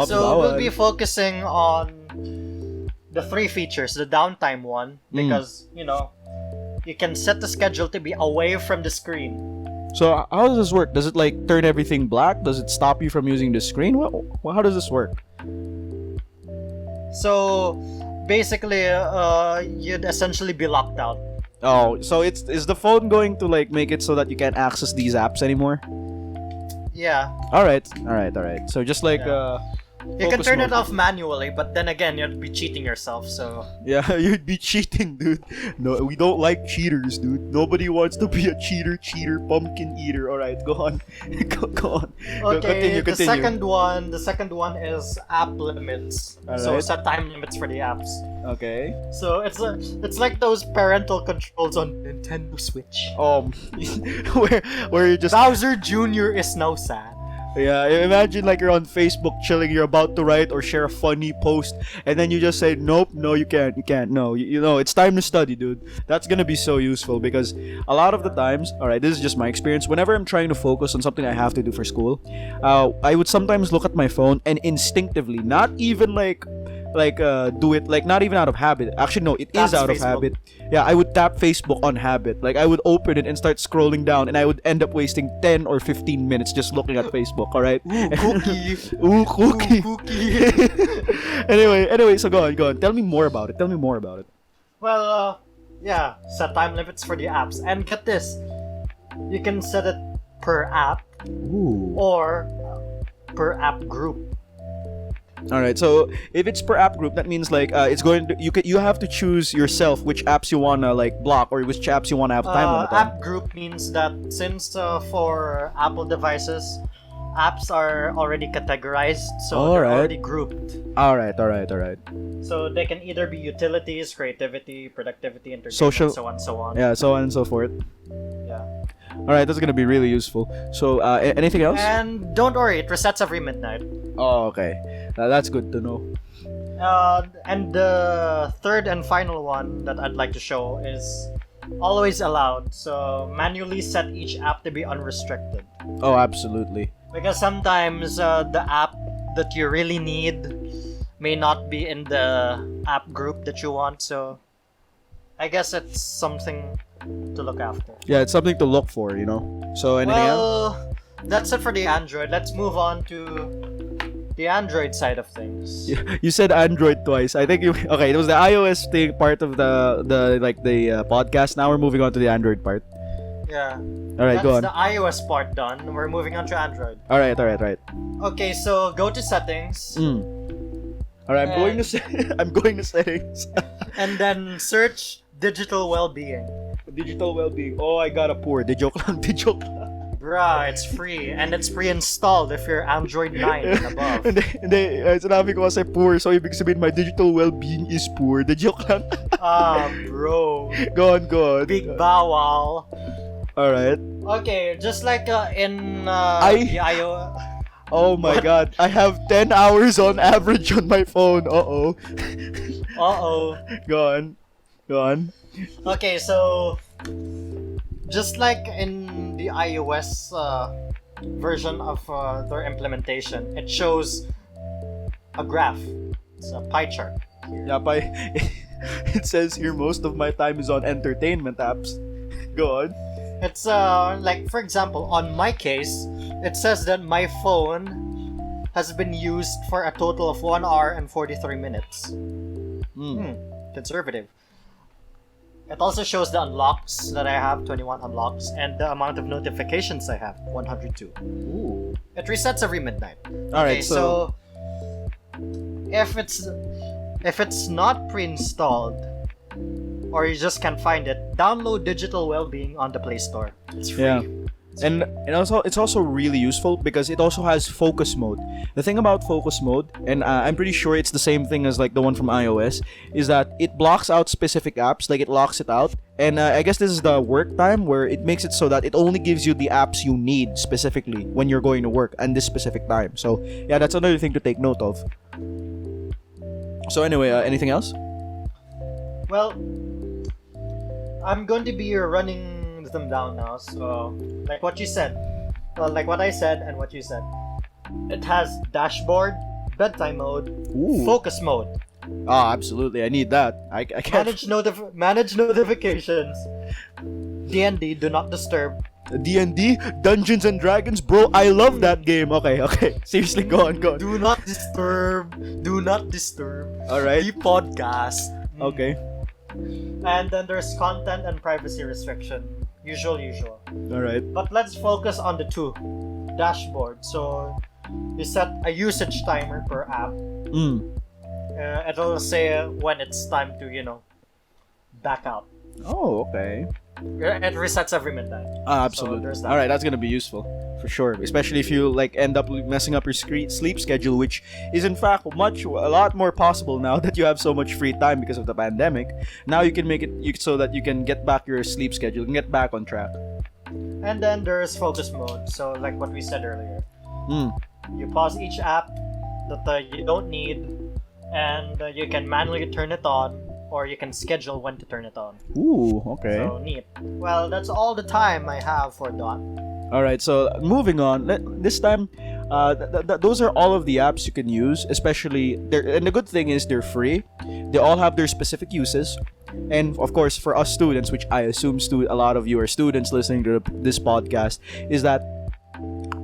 So we'll be focusing on the 3 features, the downtime one, because you can set the schedule to be away from the screen. So how does this work? Does it like turn everything black? Does it stop you from using the screen? How does this work? So basically, you'd essentially be locked out. Oh, so is the phone going to like make it so that you can't access these apps anymore? Yeah. All right. So just like you can turn it off manually, but then again, you'd be cheating yourself. So yeah, you'd be cheating, dude. No, we don't like cheaters, dude. Nobody wants to be a cheater, pumpkin eater. All right, go on. Go on. Okay. Continue. The second one is app limits. All so right. set time limits for the apps. Okay. So it's like those parental controls on Nintendo Switch. Where you just Bowser Jr. is now sad. Yeah, imagine like you're on Facebook chilling, you're about to write or share a funny post, and then you just say, nope, no, you can't, no, you know, it's time to study, dude. That's gonna be so useful because a lot of the times, alright, this is just my experience, whenever I'm trying to focus on something I have to do for school, I would sometimes look at my phone and instinctively, not even like do it like not even out of habit. Actually, no, it is Taps out of Facebook. habit. Yeah, I would tap Facebook on habit. Like I would open it and start scrolling down, and I would end up wasting 10 or 15 minutes just looking at Facebook. All right. Cookie. Ooh, cookie. Cookie. anyway, so go on. Tell me more about it. Well, yeah, set time limits for the apps. And get this, you can set it per app Ooh. or per app group. All right. So if it's per app group, that means like it's going to you have to choose yourself which apps you wanna like block or which apps you wanna have time limit on. App group means that since for Apple devices, apps are already categorized, so they're Alright. already grouped. All right. So they can either be utilities, creativity, productivity, entertainment, Social- so on, so on. Yeah, so on and so forth. Yeah. All right, that's gonna be really useful. So, anything else? And don't worry, it resets every midnight. Oh, okay. That's good to know. And the third and final one that I'd like to show is always allowed. So manually set each app to be unrestricted. Oh, absolutely. Because sometimes the app that you really need may not be in the app group that you want. So I guess it's something to look after. Yeah, it's something to look for, So, anything else? Well, that's it for the Android. Let's move on to the Android side of things. You said Android twice. I think okay. It was the iOS thing part of the podcast. Now we're moving on to the Android part. Yeah. All right, go on. That's the iOS part done. We're moving on to Android. All right. Okay, so go to settings All right, I'm going to settings. and then search digital well-being. Digital well-being. Oh, I got a poor. Di joke lang. Bruh, it's free and it's pre-installed if you're Android 9 and above. Hindi, sinabi ko kasi poor, so ibig sabihin my digital well-being is poor. Di joke lang. Bro. Go on. Big bawal. Alright. Okay, just like in the iOS. Oh my god, I have 10 hours on average on my phone. Uh-oh. Go on. Okay, so just like in the iOS version of their implementation, it shows a graph. It's a pie chart. Yeah, it says here most of my time is on entertainment apps. Go on. It's like, for example, on my case, it says that my phone has been used for a total of 1 hour and 43 minutes. Conservative. It also shows the unlocks that I have, 21 unlocks, and the amount of notifications I have, 102. Ooh. It resets every midnight. Alright, Okay, so if it's not pre-installed, or you just can't find it, download Digital Wellbeing on the Play Store. It's free. Yeah. And also it's also really useful because it also has focus mode. The thing about focus mode, and I'm pretty sure it's the same thing as like the one from iOS, is that it blocks out specific apps, like it locks it out. And I guess this is the work time where it makes it so that it only gives you the apps you need specifically when you're going to work and this specific time. So yeah, that's another thing to take note of. So anyway, anything else? Well, I'm going to be running them down now. So, like what you said, well, like what I said and what you said, it has dashboard, bedtime mode, Ooh. focus mode, Ah, absolutely. I need that. I can't. manage notifications, D&D, do not disturb. D&D, Dungeons and Dragons, bro. I love that game. Okay. Seriously, go on. Do not disturb. All right. The podcast. Okay. And then there's content and privacy restriction. Usual. All right. But let's focus on the two. Dashboard. So you set a usage timer per app. It'll say when it's time to, back out. Oh, okay. It resets every midnight. Absolutely. So there's that. All right, that's gonna be useful for sure, especially if you end up messing up your sleep schedule, which is in fact a lot more possible now that you have so much free time because of the pandemic. Now you can make it so that you can get back your sleep schedule and get back on track. And then there's focus mode. So like what we said earlier, you pause each app that you don't need, and you can manually turn it on, or you can schedule when to turn it on. Ooh, okay. So neat. Well, that's all the time I have for Dot. All right, so moving on. This time, those are all of the apps you can use, especially and the good thing is they're free. They all have their specific uses. And of course, for us students, which I assume a lot of you are students listening to this podcast, is that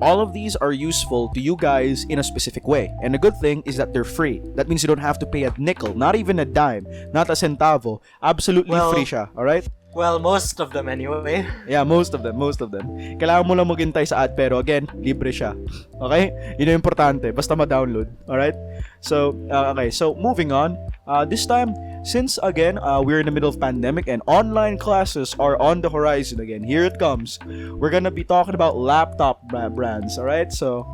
all of these are useful to you guys in a specific way. And the good thing is that they're free. That means you don't have to pay a nickel, not even a dime, not a centavo. Absolutely free siya, alright? Well, most of them anyway. Yeah, most of them. Kailangan mo lang maghintay sa ad, pero again, libre siya. Okay? Yun yung importante. Basta ma-download. Alright? So, okay. So, moving on. This time, since again, we're in the middle of pandemic and online classes are on the horizon again. Here it comes. We're gonna be talking about laptop brands. Alright? So,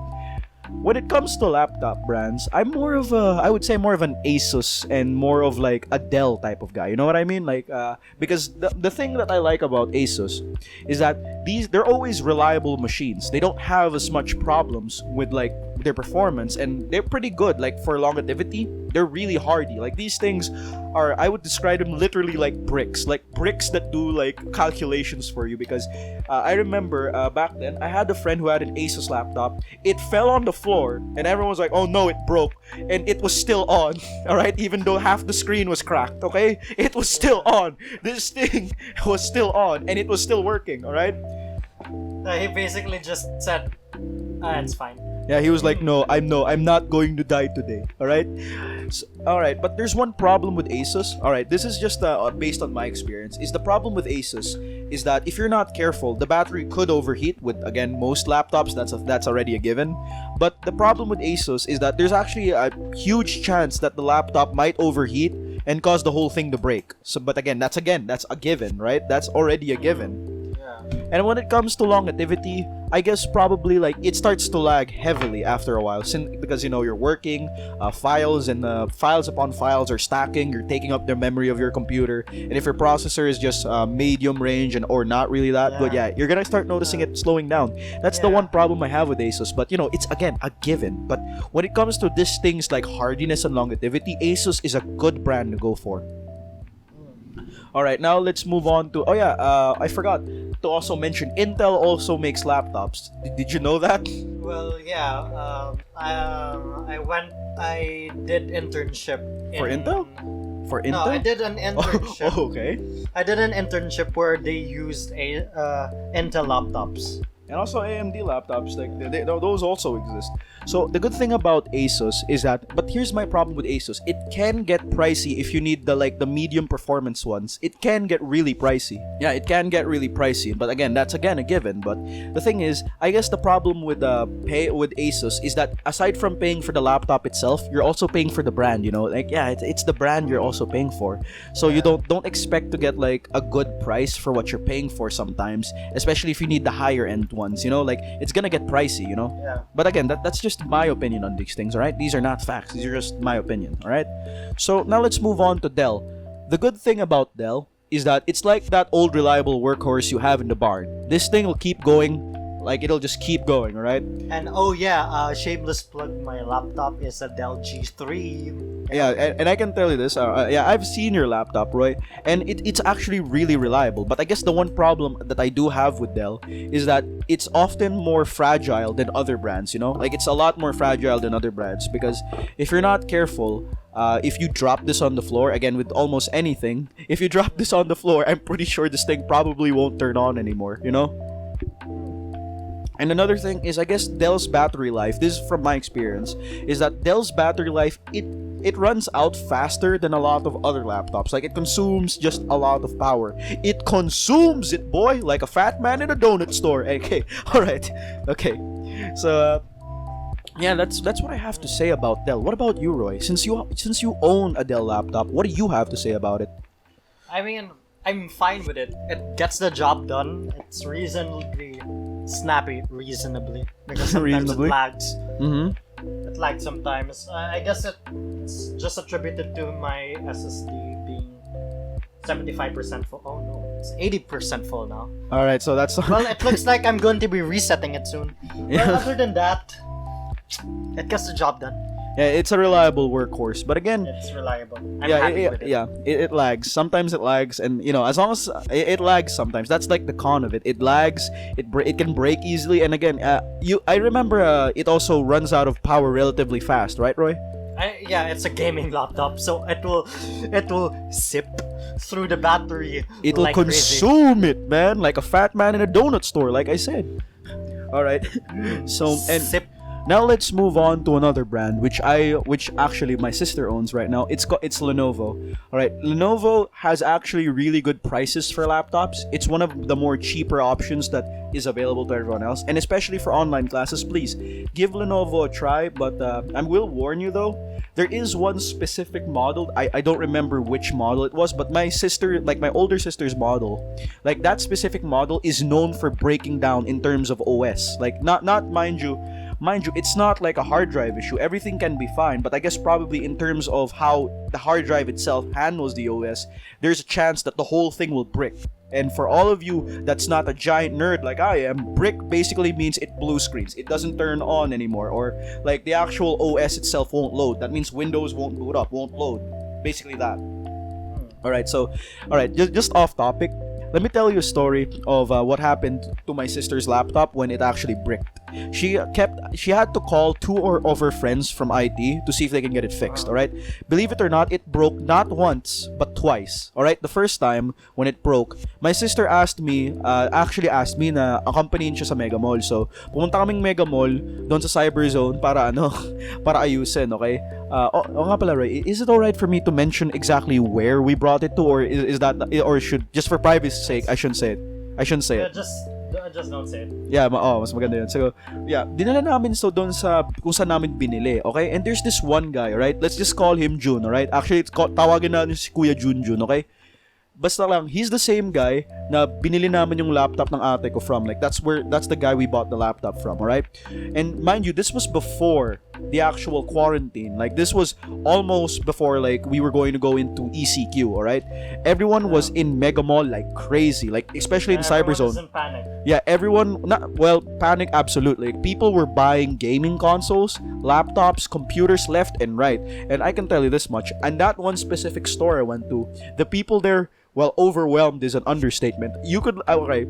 when it comes to laptop brands, I'm I would say more of an Asus and more of like a Dell type of guy. You know what I mean? Like, because the thing that I like about Asus is that they're always reliable machines. They don't have as much problems with like their performance, and they're pretty good. Like for longevity, they're really hardy. Like these things I would describe them literally like bricks that do like calculations for you. Because I remember back then I had a friend who had an Asus laptop. It fell on the floor and everyone was like, oh no, it broke, and it was still on. All right, even though half the screen was cracked. Okay, it was still on. This thing was still on and it was still working. All right. He basically just said, it's fine. Yeah, he was like, no, I'm not going to die today. Alright? So, alright, but there's one problem with Asus. Alright, this is just based on my experience. Is the problem with Asus is that if you're not careful, the battery could overheat with, again, most laptops. That's already a given. But the problem with Asus is that there's actually a huge chance that the laptop might overheat and cause the whole thing to break. So, but again, that's a given, right? That's already a given. And when it comes to longevity, I guess probably like it starts to lag heavily after a while, because you know you're working, files upon files are stacking, you're taking up the memory of your computer, and if your processor is just medium range or not really that good, you're gonna start noticing it slowing down. That's the one problem I have with Asus, but you know it's again a given. But when it comes to these things like hardiness and longevity, Asus is a good brand to go for. Alright, now let's move on to... I forgot to also mention, Intel also makes laptops. Did you know that? Well, yeah. I did internship for Intel? For Intel? No, I did an internship. Oh, okay. I did an internship where they used Intel laptops. And also AMD laptops, like those also exist. So the good thing about Asus is that, but here's my problem with Asus. It can get pricey if you need the medium performance ones. It can get really pricey. Yeah, it can get really pricey. But again, that's a given. But the thing is, I guess the problem with with Asus is that aside from paying for the laptop itself, you're also paying for the brand. You know, like it's the brand you're also paying for. So you don't expect to get like a good price for what you're paying for sometimes, especially if you need the higher end ones, you know, like it's gonna get pricey, you know. Yeah. But again, that's just my opinion on these things, alright? These are not facts, these are just my opinion, alright? So now let's move on to Dell. The good thing about Dell is that it's like that old reliable workhorse you have in the barn. This thing will keep going, like it'll just keep going, alright? And shameless plug, my laptop is a Dell G3. Yeah, and I can tell you this, I've seen your laptop, Roy, and it's actually really reliable. But I guess the one problem that I do have with Dell is that it's often more fragile than other brands, you know? Like, it's a lot more fragile than other brands, because if you're not careful, if you drop this on the floor, again, with almost anything, if you drop this on the floor, I'm pretty sure this thing probably won't turn on anymore, you know? And another thing is, I guess Dell's battery life, this is from my experience, is that Dell's battery life, it runs out faster than a lot of other laptops. Like, it consumes just a lot of power. It consumes it, boy, like a fat man in a donut store. Okay, alright, okay. So, that's what I have to say about Dell. What about you, Roy? Since you own a Dell laptop, what do you have to say about it? I mean, I'm fine with it. It gets the job done. It's reasonably snappy, because sometimes it lags. It lags sometimes. I guess it's just attributed to my SSD being 75% full. Oh no, it's 80% full now. Alright, so that's... Well, it looks like I'm going to be resetting it soon. But other than that, it gets the job done. Yeah, it's a reliable workhorse. But again, It's reliable. I'm happy with it. it lags. Sometimes it lags, and as long as it lags, sometimes that's like the con of it. It lags. It can break easily, and again, I remember it also runs out of power relatively fast, right, Roy? It's a gaming laptop, so it will sip through the battery. It'll like consume it, man, like a fat man in a donut store, like I said. All right. So and sip. now let's move on to another brand, which actually my sister owns right now. It's Lenovo. All right, Lenovo has actually really good prices for laptops. It's one of the more cheaper options that is available to everyone else, and especially for online classes. Please give Lenovo a try. But I will warn you though, there is one specific model. I don't remember which model it was, but my sister, like my older sister's model, like that specific model is known for breaking down in terms of OS. Like not mind you, it's not like a hard drive issue. Everything can be fine, but I guess probably in terms of how the hard drive itself handles the OS, there's a chance that the whole thing will brick. And for all of you that's not a giant nerd like I am, brick basically means it blue screens. It doesn't turn on anymore, or like the actual OS itself won't load. That means Windows won't boot up, won't load. Basically that. Alright, just off topic. Let me tell you a story of what happened to my sister's laptop when it actually bricked. She had to call two of her friends from IT to see if they can get it fixed. All right, believe it or not, it broke not once but twice. All right, the first time when it broke, my sister actually asked me na accompany siya sa Mega Mall. So pumunta kaming Mega Mall doon sa Cyber Zone para para ayusin. Okay. Nga pala, Roy, is it alright for me to mention exactly where we brought it to, or is that, or should, just for privacy's sake, I shouldn't say it. Just don't say it. Yeah, mas maganda yun. So, yeah, dinala namin doon sa kung saan namin binili, okay? And there's this one guy, right? Let's just call him June, alright? Actually, tawagin natin si Kuya Jun, okay? Basta lang, he's the same guy na binili namin yung laptop ng ate ko from. Like, that's the guy we bought the laptop from, alright? And mind you, this was before the actual quarantine. Like, this was almost before, like, we were going to go into ECQ, alright? Everyone was in Mega Mall like crazy, like, especially in Cyberzone. Everyone was in panic. Yeah, panic, absolutely. People were buying gaming consoles, laptops, computers left and right. And I can tell you this much, and that one specific store I went to, the people there, well, overwhelmed is an understatement. You could, okay,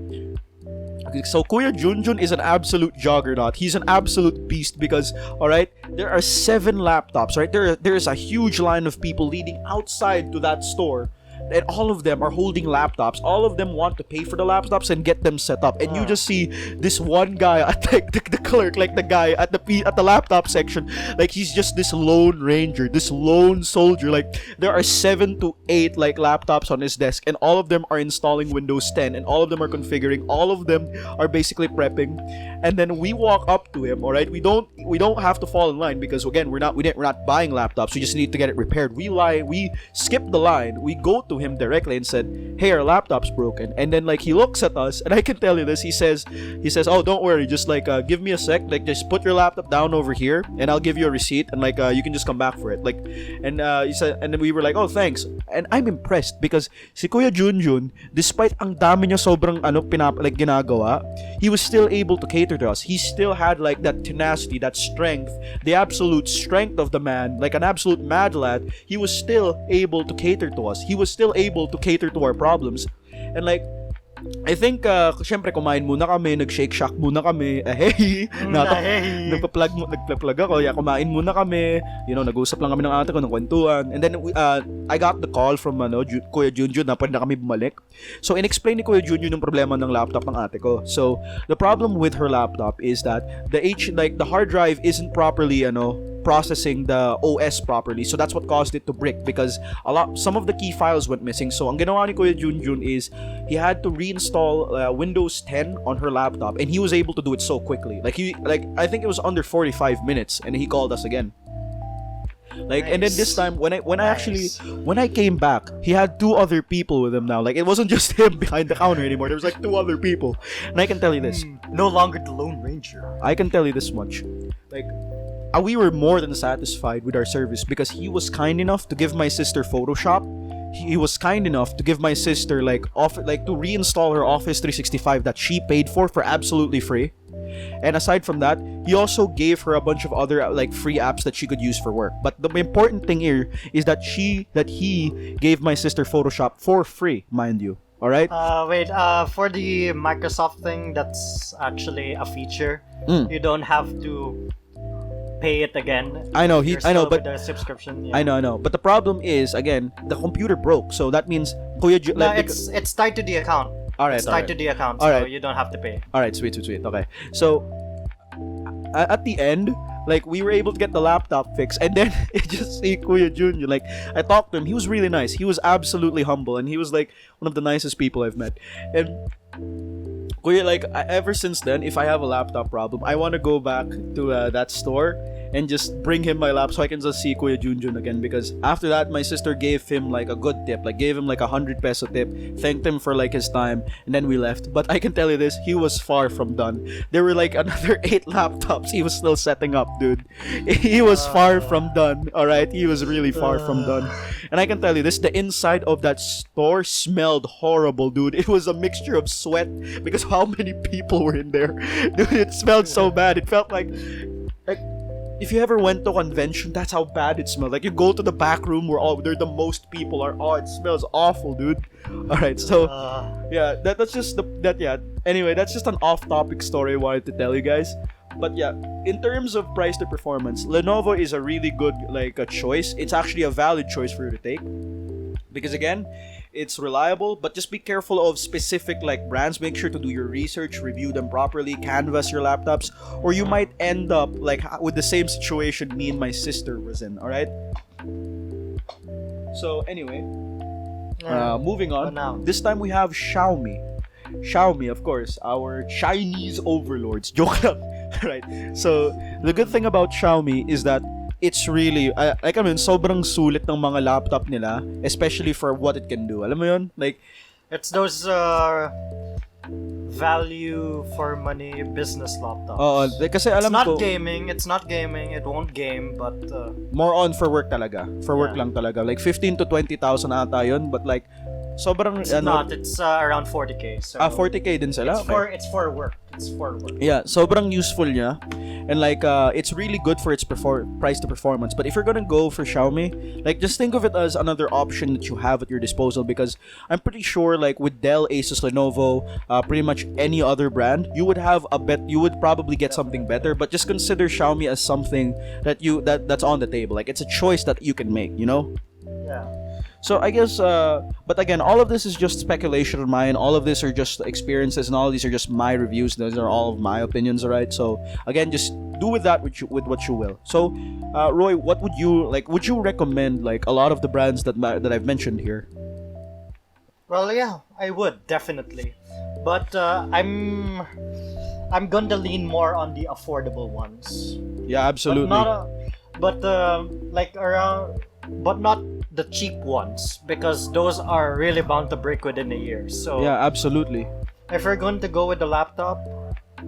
so Kuya Junjun is an absolute juggernaut. He's an absolute beast because, alright, there are 7 laptops, right? There is a huge line of people leading outside to that store. And all of them are holding laptops. All of them want to pay for the laptops and get them set up. And you just see this one guy at the clerk, like the guy at the laptop section, like he's just this lone ranger, this lone soldier. Like there are 7 to 8 like laptops on his desk, and all of them are installing Windows 10, and all of them are configuring. All of them are basically prepping. And then we walk up to him. All right, we don't have to fall in line because again we're not buying laptops. We just need to get it repaired. We skip the line. We go to him directly and said, "Hey, our laptop's broken." And then like he looks at us, and I can tell you this. He says, "Oh, don't worry. Just like give me a sec. Like just put your laptop down over here, and I'll give you a receipt, and like you can just come back for it." Like, and he said, and then we were like, "Oh, thanks." And I'm impressed because si Kuya Junjun, despite ang dami niya sobrang ginagawa, he was still able to cater to us. He still had like that tenacity, that strength, the absolute strength of the man, like an absolute mad lad. He was still able to cater to us. He was still able to cater to our problems. And like, I think, syempre kumain muna kami, nag-shake shack muna kami, nagpa-plug ako, kumain muna kami, nag-usap lang kami ng ate ko, ng kwentuhan, and then I got the call from Kuya Junjun na pwede na kami bumalik. So in-explain ni Kuya Junjun yung problema ng laptop ng ate ko. So the problem with her laptop is that the hard drive isn't properly processing the OS properly. So that's what caused it to brick because some of the key files went missing. So ang ginawa ni Kuya Junjun is he had to reinstall Windows 10 on her laptop, and he was able to do it so quickly. I think it was under 45 minutes, and he called us again. Like, nice. And then this time when I came back, he had 2 other people with him now. Like, it wasn't just him behind the counter anymore. There was like 2 other people. And I can tell you this. No longer the Lone Ranger. I can tell you this much. Like, we were more than satisfied with our service because he was kind enough to give my sister Photoshop. He was kind enough to give my sister to reinstall her Office 365 that she paid for absolutely free. And aside from that, he also gave her a bunch of other like free apps that she could use for work. But the important thing here is that he gave my sister Photoshop for free, mind you. All right. Wait, for the Microsoft thing, that's actually a feature. You don't have to pay it again. I know But but the subscription. Yeah. I know. But the problem is, again, the computer broke. So that means Kuya No, it's tied to the account. All right, It's tied to the account, All so right. you don't have to pay. All right, sweet. Okay. So at the end, like we were able to get the laptop fixed, and then it just see Kuya Junior. Like I talked to him, he was really nice. He was absolutely humble, and he was like one of the nicest people I've met. And Kuya, like ever since then, if I have a laptop problem, I want to go back to that store and just bring him my laptop so I can just see Kuya Junjun again. Because after that, my sister gave him like a good tip, like gave him like 100 peso tip, thanked him for like his time, and then we left. But I can tell you this, he was far from done. There were like another 8 laptops he was still setting up, dude. He was far from done. All right, he was really far from done. And I can tell you this, the inside of that store smelled horrible, dude. It was a mixture of sweat because how many people were in there, dude. It smelled so bad. It felt like if you ever went to a convention, that's how bad it smelled. Like you go to the back room where there the most people are. Oh, it smells awful, dude. All right, so yeah, that's just Anyway, that's just an off-topic story I wanted to tell you guys. But yeah, in terms of price to performance, Lenovo is a really good a choice. It's actually a valid choice for you to take because again, it's reliable, but just be careful of specific brands. Make sure to do your research, review them properly, canvas your laptops, or you might end up with the same situation me and my sister was in. All right. So anyway, moving on. This time we have Xiaomi. Xiaomi, of course, our Chinese overlords. Joke lang. Right. So the good thing about Xiaomi is that it's really sobrang sulit ng mga laptop nila, especially for what it can do. Alam mo yun? Like it's those value for money business laptops. Kasi alam ko it's not gaming, it won't game, but more on for work talaga. For work lang talaga. Like 15 to 20,000 ata yun, but sobrang it's around 40k. So 40k din sila. It's for work. Yeah, sobrang useful niya. And it's really good for its price to performance. But if you're gonna go for Xiaomi, just think of it as another option that you have at your disposal, because I'm pretty sure with Dell, Asus, Lenovo, pretty much any other brand, you would probably get something better. But just consider Xiaomi as something that's on the table. It's a choice that you can make, you know? Yeah. So I guess, but again, all of this is just speculation of mine. All of this are just experiences, and all of these are just my reviews. Those are all of my opinions, alright? So again, just do with that with what you will. So, Roy, what would you Would you recommend a lot of the brands that I've mentioned here? Well, yeah, I would definitely, but I'm gonna lean more on the affordable ones. Yeah, absolutely. But not the cheap ones, because those are really bound to break within a year. So yeah, absolutely. If you're going to go with the laptop,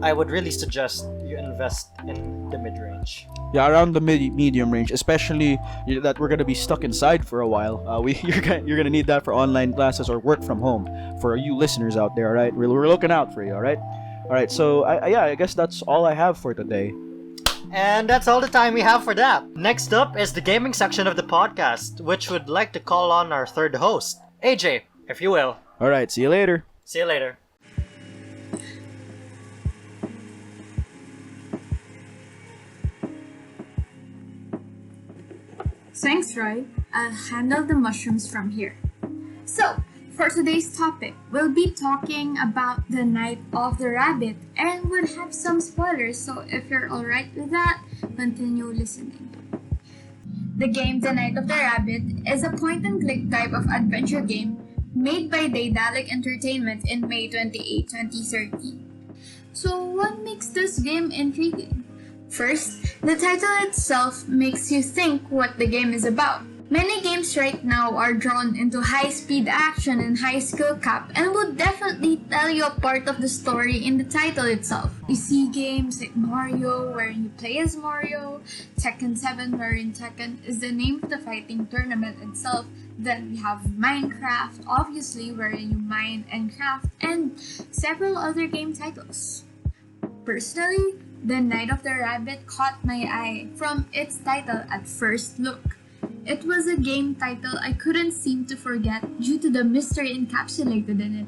I would really suggest you invest in the mid-range. Yeah, around the medium range, especially that we're gonna be stuck inside for a while. You're gonna need that for online classes or work from home. For you listeners out there, all right? We're looking out for you, all right? All right. So I guess that's all I have for today. And that's all the time we have for that. Next up is the gaming section of the podcast, which would like to call on our third host, AJ, if you will. All right, see you later. See you later. Thanks, Roy. I'll handle the mushrooms from here. So, for today's topic, we'll be talking about the Night of the Rabbit, and we'll have some spoilers, so if you're alright with that, continue listening. The game The Night of the Rabbit is a point-and-click type of adventure game made by Daedalic Entertainment in May 28, 2013. So what makes this game intriguing? First, the title itself makes you think what the game is about. Many games right now are drawn into high-speed action and high skill cap and would definitely tell you a part of the story in the title itself. You see games like Mario, wherein you play as Mario, Tekken 7, wherein Tekken is the name of the fighting tournament itself. Then we have Minecraft, obviously, wherein you mine and craft, and several other game titles. Personally, The Night of the Rabbit caught my eye from its title at first look. It was a game title I couldn't seem to forget due to the mystery encapsulated in it.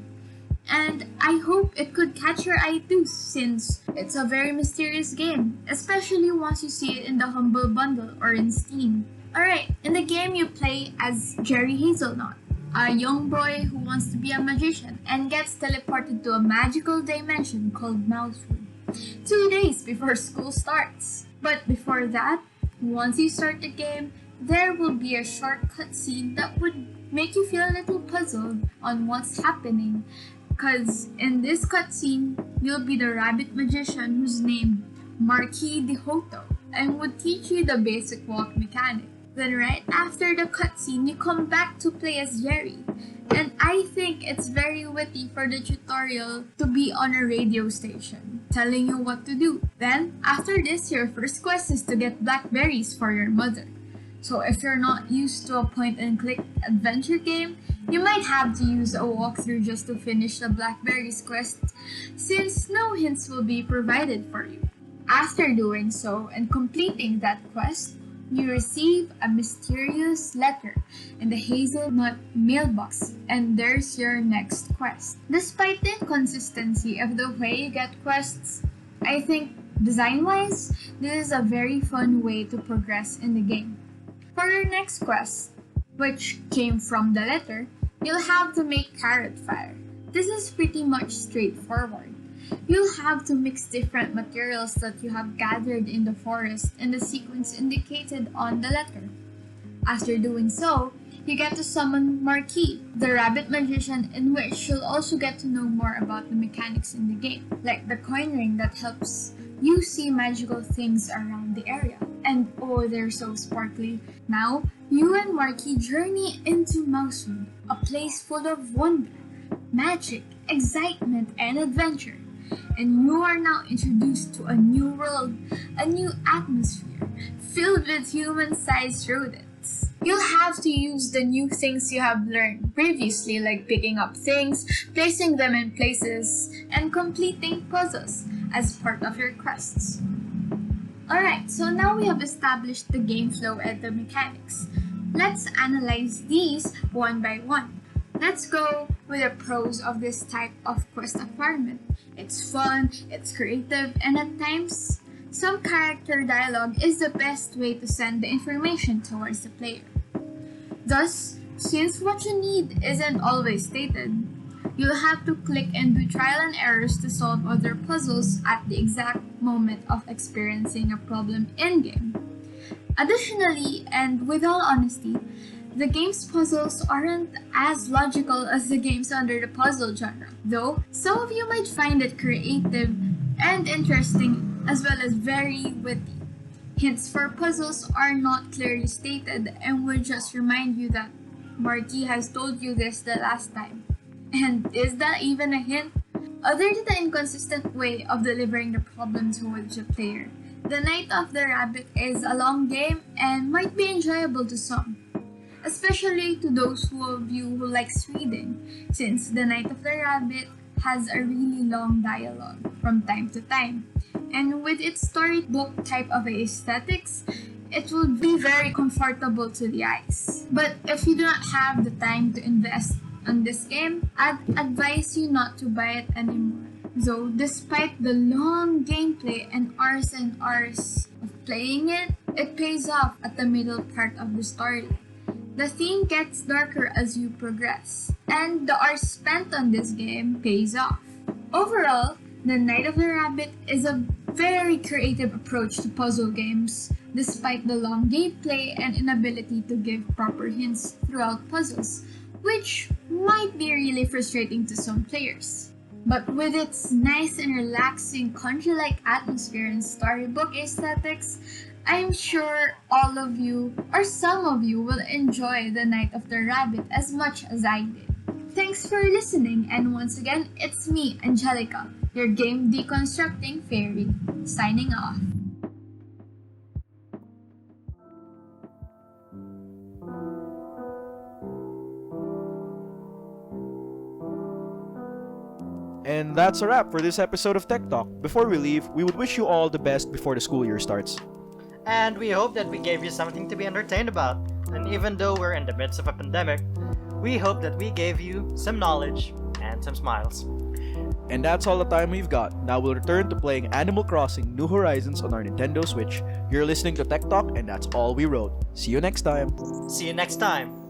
And I hope it could catch your eye too, since it's a very mysterious game, especially once you see it in the Humble Bundle or in Steam. Alright, in the game you play as Jerry Hazelnut, a young boy who wants to be a magician and gets teleported to a magical dimension called Mousewood 2 days before school starts. But before that, once you start the game, there will be a short cutscene that would make you feel a little puzzled on what's happening. Cause in this cutscene, you'll be the rabbit magician who's named Marquis de Hoto and would teach you the basic walk mechanic. Then right after the cutscene, you come back to play as Jerry. And I think it's very witty for the tutorial to be on a radio station, telling you what to do. Then, after this, your first quest is to get blackberries for your mother. So if you're not used to a point-and-click adventure game, you might have to use a walkthrough just to finish the Blackberries quest, since no hints will be provided for you. After doing so and completing that quest, you receive a mysterious letter in the hazelnut mailbox, and there's your next quest. Despite the inconsistency of the way you get quests, I think design-wise, this is a very fun way to progress in the game. For your next quest, which came from the letter, you'll have to make carrot fire. This is pretty much straightforward. You'll have to mix different materials that you have gathered in the forest in the sequence indicated on the letter. After doing so, you get to summon Marquis, the rabbit magician, in which you'll also get to know more about the mechanics in the game, like the coin ring that helps you see magical things around the area. And oh, they're so sparkly. Now, you and Marquis journey into Mousewood, a place full of wonder, magic, excitement, and adventure. And you are now introduced to a new world, a new atmosphere, filled with human-sized rodents. You'll have to use the new things you have learned previously, like picking up things, placing them in places, and completing puzzles as part of your quests. Alright, so now we have established the game flow and the mechanics. Let's analyze these one by one. Let's go with the pros of this type of quest acquirement. It's fun, it's creative, and at times, some character dialogue is the best way to send the information towards the player. Thus, since what you need isn't always stated, you'll have to click and do trial and errors to solve other puzzles at the exact moment of experiencing a problem in-game. Additionally, and with all honesty, the game's puzzles aren't as logical as the games under the puzzle genre, though some of you might find it creative and interesting as well as very witty. Hints for puzzles are not clearly stated and will just remind you that Marty has told you this the last time. And is that even a hint? Other than the inconsistent way of delivering the problem towards the player, The Night of the Rabbit is a long game and might be enjoyable to some, especially to those of you who likes reading, since The Night of the Rabbit has a really long dialogue from time to time. And with its storybook type of aesthetics, it will be very comfortable to the eyes. But if you do not have the time to invest on this game, I'd advise you not to buy it anymore. Though despite the long gameplay and hours of playing it, it pays off at the middle part of the storyline. The theme gets darker as you progress, and the hours spent on this game pays off. Overall, The Night of the Rabbit is a very creative approach to puzzle games, despite the long gameplay and inability to give proper hints throughout puzzles, which might be really frustrating to some players. But with its nice and relaxing country-like atmosphere and storybook aesthetics, I'm sure all of you, or some of you, will enjoy The Night of the Rabbit as much as I did. Thanks for listening, and once again, it's me, Angelica, your game deconstructing fairy, signing off. And that's a wrap for this episode of Tech Talk. Before we leave, we would wish you all the best before the school year starts. And we hope that we gave you something to be entertained about. And even though we're in the midst of a pandemic, we hope that we gave you some knowledge and some smiles. And that's all the time we've got. Now we'll return to playing Animal Crossing New Horizons on our Nintendo Switch. You're listening to Tech Talk, and that's all we wrote. See you next time. See you next time.